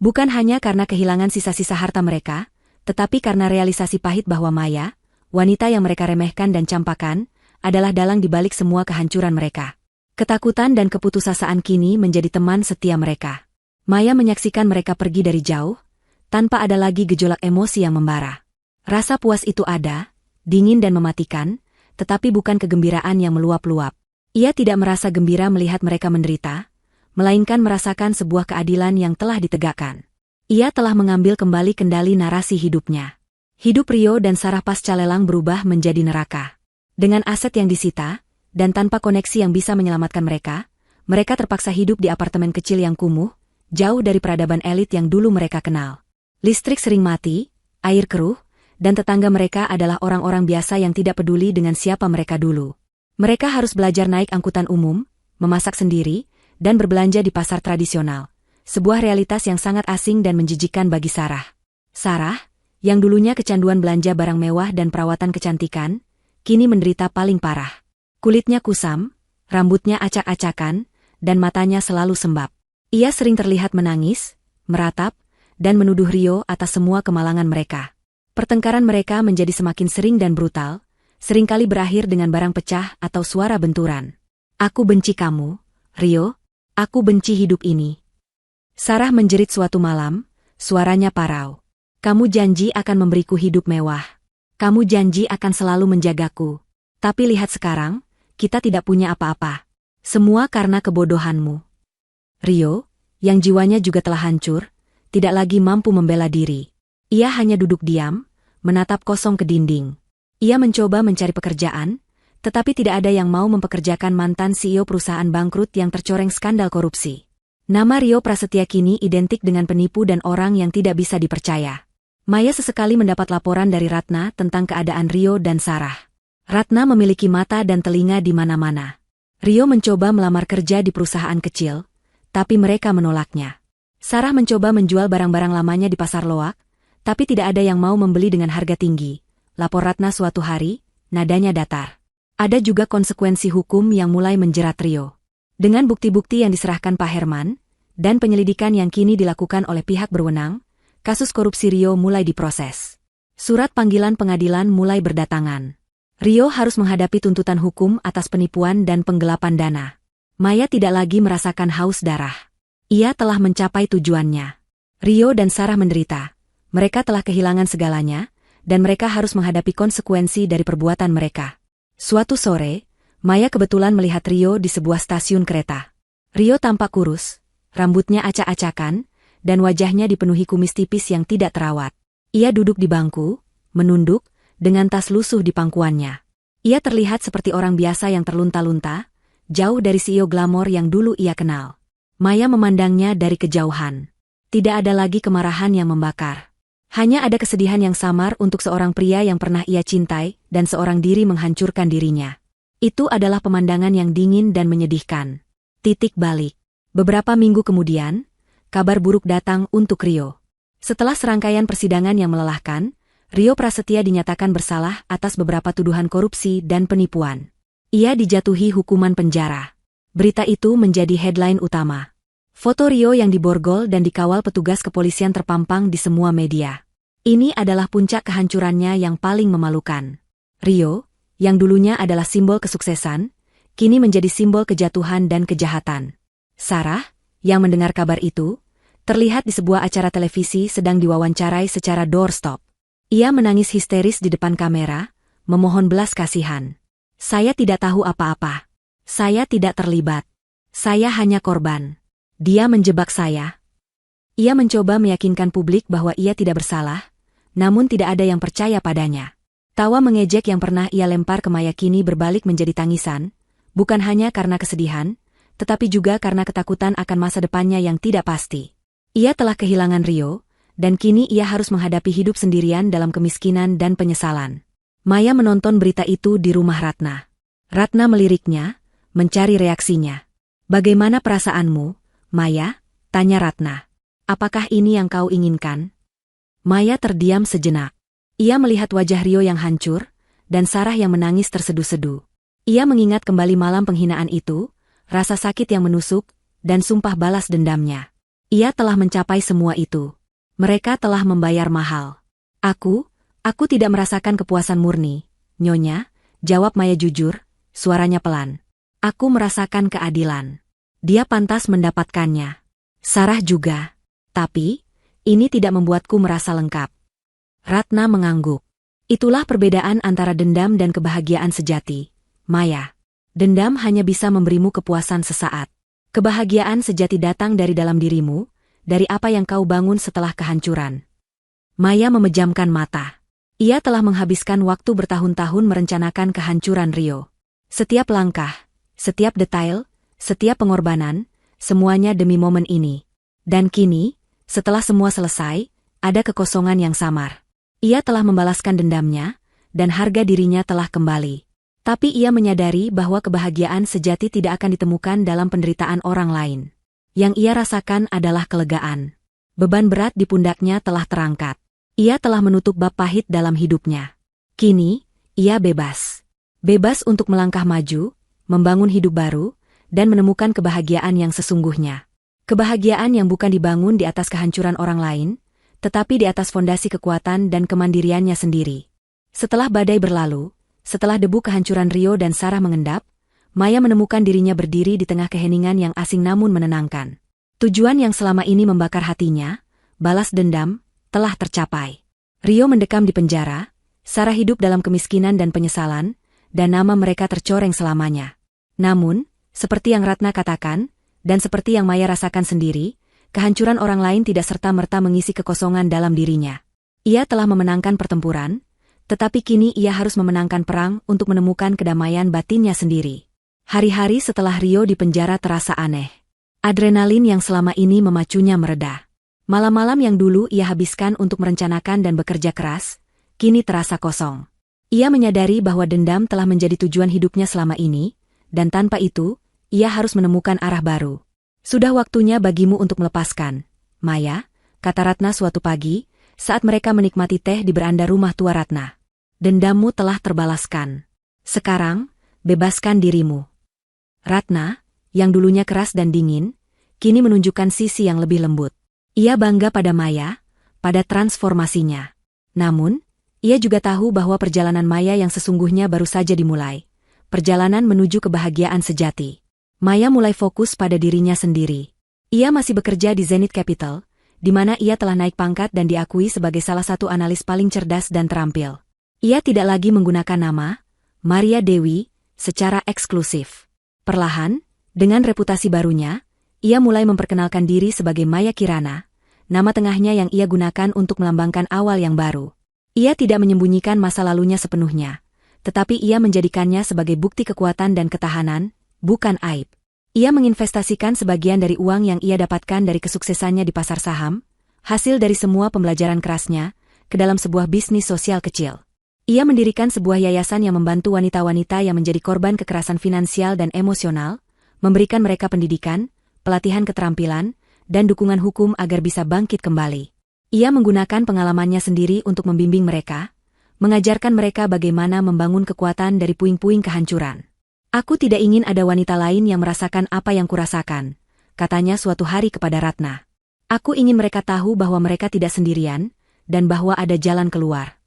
Bukan hanya karena kehilangan sisa-sisa harta mereka, tetapi karena realisasi pahit bahwa Maya, wanita yang mereka remehkan dan campakan, adalah dalang di balik semua kehancuran mereka. Ketakutan dan keputusasaan kini menjadi teman setia mereka. Maya menyaksikan mereka pergi dari jauh, tanpa ada lagi gejolak emosi yang membara. Rasa puas itu ada, dingin dan mematikan, tetapi bukan kegembiraan yang meluap-luap. Ia tidak merasa gembira melihat mereka menderita, melainkan merasakan sebuah keadilan yang telah ditegakkan. Ia telah mengambil kembali kendali narasi hidupnya. Hidup Rio dan Sarah pasca lelang berubah menjadi neraka. Dengan aset yang disita, dan tanpa koneksi yang bisa menyelamatkan mereka, mereka terpaksa hidup di apartemen kecil yang kumuh, jauh dari peradaban elit yang dulu mereka kenal. Listrik sering mati, air keruh, dan tetangga mereka adalah orang-orang biasa yang tidak peduli dengan siapa mereka dulu. Mereka harus belajar naik angkutan umum, memasak sendiri, dan berbelanja di pasar tradisional. Sebuah realitas yang sangat asing dan menjijikkan bagi Sarah. Sarah, yang dulunya kecanduan belanja barang mewah dan perawatan kecantikan, kini menderita paling parah. Kulitnya kusam, rambutnya acak-acakan, dan matanya selalu sembab. Ia sering terlihat menangis, meratap, dan menuduh Rio atas semua kemalangan mereka. Pertengkaran mereka menjadi semakin sering dan brutal, seringkali berakhir dengan barang pecah atau suara benturan. Aku benci kamu, Rio. Aku benci hidup ini. Sarah menjerit suatu malam, suaranya parau. Kamu janji akan memberiku hidup mewah. Kamu janji akan selalu menjagaku. Tapi lihat sekarang, kita tidak punya apa-apa. Semua karena kebodohanmu. Rio, yang jiwanya juga telah hancur, tidak lagi mampu membela diri. Ia hanya duduk diam, menatap kosong ke dinding. Ia mencoba mencari pekerjaan, tetapi tidak ada yang mau mempekerjakan mantan CEO perusahaan bangkrut yang tercoreng skandal korupsi. Nama Rio Prasetya kini identik dengan penipu dan orang yang tidak bisa dipercaya. Maya sesekali mendapat laporan dari Ratna tentang keadaan Rio dan Sarah. Ratna memiliki mata dan telinga di mana-mana. Rio mencoba melamar kerja di perusahaan kecil, tapi mereka menolaknya. Sarah mencoba menjual barang-barang lamanya di pasar loak, tapi tidak ada yang mau membeli dengan harga tinggi. Lapor Ratna suatu hari, nadanya datar. Ada juga konsekuensi hukum yang mulai menjerat Rio. Dengan bukti-bukti yang diserahkan Pak Herman, dan penyelidikan yang kini dilakukan oleh pihak berwenang, kasus korupsi Rio mulai diproses. Surat panggilan pengadilan mulai berdatangan. Rio harus menghadapi tuntutan hukum atas penipuan dan penggelapan dana. Maya tidak lagi merasakan haus darah. Ia telah mencapai tujuannya. Rio dan Sarah menderita. Mereka telah kehilangan segalanya, dan mereka harus menghadapi konsekuensi dari perbuatan mereka. Suatu sore, Maya kebetulan melihat Rio di sebuah stasiun kereta. Rio tampak kurus, rambutnya acak-acakan, dan wajahnya dipenuhi kumis tipis yang tidak terawat. Ia duduk di bangku, menunduk, dengan tas lusuh di pangkuannya. Ia terlihat seperti orang biasa yang terlunta-lunta, jauh dari CEO glamor yang dulu ia kenal. Maya memandangnya dari kejauhan. Tidak ada lagi kemarahan yang membakar. Hanya ada kesedihan yang samar untuk seorang pria yang pernah ia cintai dan seorang diri menghancurkan dirinya. Itu adalah pemandangan yang dingin dan menyedihkan. Titik balik. Beberapa minggu kemudian, kabar buruk datang untuk Rio. Setelah serangkaian persidangan yang melelahkan, Rio Prasetya dinyatakan bersalah atas beberapa tuduhan korupsi dan penipuan. Ia dijatuhi hukuman penjara. Berita itu menjadi headline utama. Foto Rio yang diborgol dan dikawal petugas kepolisian terpampang di semua media. Ini adalah puncak kehancurannya yang paling memalukan. Rio, yang dulunya adalah simbol kesuksesan, kini menjadi simbol kejatuhan dan kejahatan. Sarah, yang mendengar kabar itu, terlihat di sebuah acara televisi sedang diwawancarai secara doorstop. Ia menangis histeris di depan kamera, memohon belas kasihan. Saya tidak tahu apa-apa. Saya tidak terlibat. Saya hanya korban. Dia menjebak saya. Ia mencoba meyakinkan publik bahwa ia tidak bersalah, namun tidak ada yang percaya padanya. Tawa mengejek yang pernah ia lempar ke Maya kini berbalik menjadi tangisan, bukan hanya karena kesedihan, tetapi juga karena ketakutan akan masa depannya yang tidak pasti. Ia telah kehilangan Rio, dan kini ia harus menghadapi hidup sendirian dalam kemiskinan dan penyesalan. Maya menonton berita itu di rumah Ratna. Ratna meliriknya, mencari reaksinya. "Bagaimana perasaanmu, Maya?" tanya Ratna. "Apakah ini yang kau inginkan?" Maya terdiam sejenak. Ia melihat wajah Rio yang hancur, dan Sarah yang menangis terseduh-seduh. Ia mengingat kembali malam penghinaan itu, rasa sakit yang menusuk, dan sumpah balas dendamnya. Ia telah mencapai semua itu. Mereka telah membayar mahal. Aku tidak merasakan kepuasan murni, Nyonya, jawab Maya jujur, suaranya pelan. Aku merasakan keadilan. Dia pantas mendapatkannya. Sarah juga. Tapi, ini tidak membuatku merasa lengkap. Ratna mengangguk. Itulah perbedaan antara dendam dan kebahagiaan sejati, Maya. Dendam hanya bisa memberimu kepuasan sesaat. Kebahagiaan sejati datang dari dalam dirimu, dari apa yang kau bangun setelah kehancuran. Maya memejamkan mata. Ia telah menghabiskan waktu bertahun-tahun merencanakan kehancuran Rio. Setiap langkah, setiap detail, setiap pengorbanan, semuanya demi momen ini. Dan kini, setelah semua selesai, ada kekosongan yang samar. Ia telah membalaskan dendamnya, dan harga dirinya telah kembali. Tapi ia menyadari bahwa kebahagiaan sejati tidak akan ditemukan dalam penderitaan orang lain. Yang ia rasakan adalah kelegaan. Beban berat di pundaknya telah terangkat. Ia telah menutup bab pahit dalam hidupnya. Kini, ia bebas. Bebas untuk melangkah maju, membangun hidup baru, dan menemukan kebahagiaan yang sesungguhnya. Kebahagiaan yang bukan dibangun di atas kehancuran orang lain, tetapi di atas fondasi kekuatan dan kemandiriannya sendiri. Setelah badai berlalu, setelah debu kehancuran Rio dan Sarah mengendap, Maya menemukan dirinya berdiri di tengah keheningan yang asing namun menenangkan. Tujuan yang selama ini membakar hatinya, balas dendam, telah tercapai. Rio mendekam di penjara, Sarah hidup dalam kemiskinan dan penyesalan, dan nama mereka tercoreng selamanya. Namun, seperti yang Ratna katakan, dan seperti yang Maya rasakan sendiri, kehancuran orang lain tidak serta-merta mengisi kekosongan dalam dirinya. Ia telah memenangkan pertempuran, tetapi kini ia harus memenangkan perang untuk menemukan kedamaian batinnya sendiri. Hari-hari setelah Rio di penjara terasa aneh. Adrenalin yang selama ini memacunya mereda. Malam-malam yang dulu ia habiskan untuk merencanakan dan bekerja keras, kini terasa kosong. Ia menyadari bahwa dendam telah menjadi tujuan hidupnya selama ini, dan tanpa itu, ia harus menemukan arah baru. Sudah waktunya bagimu untuk melepaskan, Maya, kata Ratna suatu pagi, saat mereka menikmati teh di beranda rumah tua Ratna. Dendammu telah terbalaskan. Sekarang, bebaskan dirimu. Ratna, yang dulunya keras dan dingin, kini menunjukkan sisi yang lebih lembut. Ia bangga pada Maya, pada transformasinya. Namun, ia juga tahu bahwa perjalanan Maya yang sesungguhnya baru saja dimulai. Perjalanan menuju kebahagiaan sejati. Maya mulai fokus pada dirinya sendiri. Ia masih bekerja di Zenith Capital, di mana ia telah naik pangkat dan diakui sebagai salah satu analis paling cerdas dan terampil. Ia tidak lagi menggunakan nama Maria Dewi secara eksklusif. Perlahan, dengan reputasi barunya, ia mulai memperkenalkan diri sebagai Maya Kirana, nama tengahnya yang ia gunakan untuk melambangkan awal yang baru. Ia tidak menyembunyikan masa lalunya sepenuhnya, tetapi ia menjadikannya sebagai bukti kekuatan dan ketahanan, bukan aib. Ia menginvestasikan sebagian dari uang yang ia dapatkan dari kesuksesannya di pasar saham, hasil dari semua pembelajaran kerasnya, ke dalam sebuah bisnis sosial kecil. Ia mendirikan sebuah yayasan yang membantu wanita-wanita yang menjadi korban kekerasan finansial dan emosional, memberikan mereka pendidikan, pelatihan keterampilan, dan dukungan hukum agar bisa bangkit kembali. Ia menggunakan pengalamannya sendiri untuk membimbing mereka, mengajarkan mereka bagaimana membangun kekuatan dari puing-puing kehancuran. Aku tidak ingin ada wanita lain yang merasakan apa yang kurasakan, katanya suatu hari kepada Ratna. Aku ingin mereka tahu bahwa mereka tidak sendirian, dan bahwa ada jalan keluar.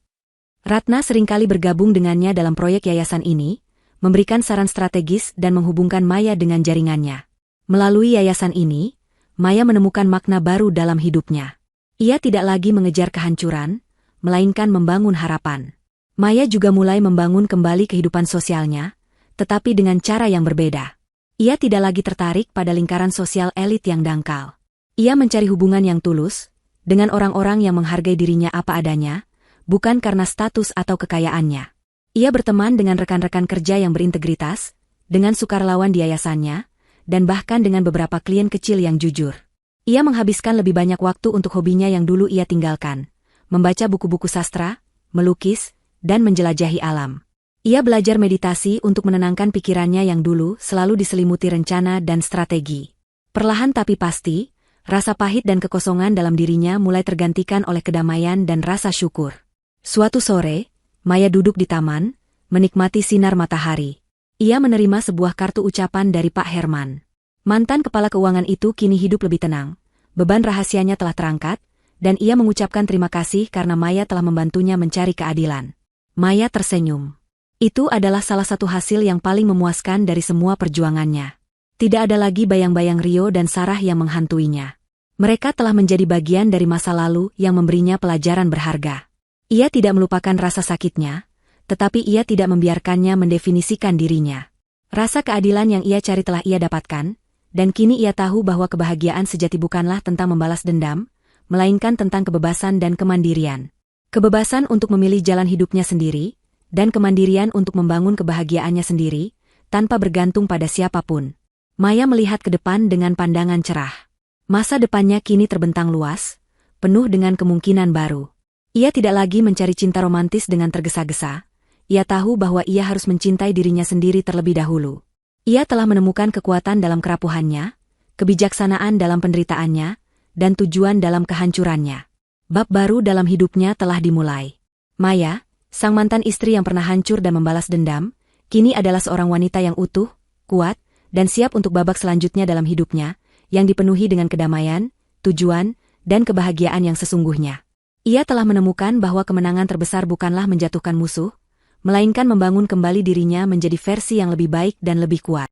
Ratna seringkali bergabung dengannya dalam proyek yayasan ini, memberikan saran strategis dan menghubungkan Maya dengan jaringannya. Melalui yayasan ini, Maya menemukan makna baru dalam hidupnya. Ia tidak lagi mengejar kehancuran, melainkan membangun harapan. Maya juga mulai membangun kembali kehidupan sosialnya, tetapi dengan cara yang berbeda. Ia tidak lagi tertarik pada lingkaran sosial elit yang dangkal. Ia mencari hubungan yang tulus, dengan orang-orang yang menghargai dirinya apa adanya, bukan karena status atau kekayaannya. Ia berteman dengan rekan-rekan kerja yang berintegritas, dengan sukarelawan di yayasannya, dan bahkan dengan beberapa klien kecil yang jujur. Ia menghabiskan lebih banyak waktu untuk hobinya yang dulu ia tinggalkan, membaca buku-buku sastra, melukis, dan menjelajahi alam. Ia belajar meditasi untuk menenangkan pikirannya yang dulu selalu diselimuti rencana dan strategi. Perlahan tapi pasti, rasa pahit dan kekosongan dalam dirinya mulai tergantikan oleh kedamaian dan rasa syukur. Suatu sore, Maya duduk di taman, menikmati sinar matahari. Ia menerima sebuah kartu ucapan dari Pak Herman. Mantan kepala keuangan itu kini hidup lebih tenang, beban rahasianya telah terangkat, dan ia mengucapkan terima kasih karena Maya telah membantunya mencari keadilan. Maya tersenyum. Itu adalah salah satu hasil yang paling memuaskan dari semua perjuangannya. Tidak ada lagi bayang-bayang Rio dan Sarah yang menghantuinya. Mereka telah menjadi bagian dari masa lalu yang memberinya pelajaran berharga. Ia tidak melupakan rasa sakitnya, tetapi ia tidak membiarkannya mendefinisikan dirinya. Rasa keadilan yang ia cari telah ia dapatkan, dan kini ia tahu bahwa kebahagiaan sejati bukanlah tentang membalas dendam, melainkan tentang kebebasan dan kemandirian. Kebebasan untuk memilih jalan hidupnya sendiri, dan kemandirian untuk membangun kebahagiaannya sendiri, tanpa bergantung pada siapapun. Maya melihat ke depan dengan pandangan cerah. Masa depannya kini terbentang luas, penuh dengan kemungkinan baru. Ia tidak lagi mencari cinta romantis dengan tergesa-gesa. Ia tahu bahwa ia harus mencintai dirinya sendiri terlebih dahulu. Ia telah menemukan kekuatan dalam kerapuhannya, kebijaksanaan dalam penderitaannya, dan tujuan dalam kehancurannya. Bab baru dalam hidupnya telah dimulai. Maya, sang mantan istri yang pernah hancur dan membalas dendam, kini adalah seorang wanita yang utuh, kuat, dan siap untuk babak selanjutnya dalam hidupnya, yang dipenuhi dengan kedamaian, tujuan, dan kebahagiaan yang sesungguhnya. Ia telah menemukan bahwa kemenangan terbesar bukanlah menjatuhkan musuh, melainkan membangun kembali dirinya menjadi versi yang lebih baik dan lebih kuat.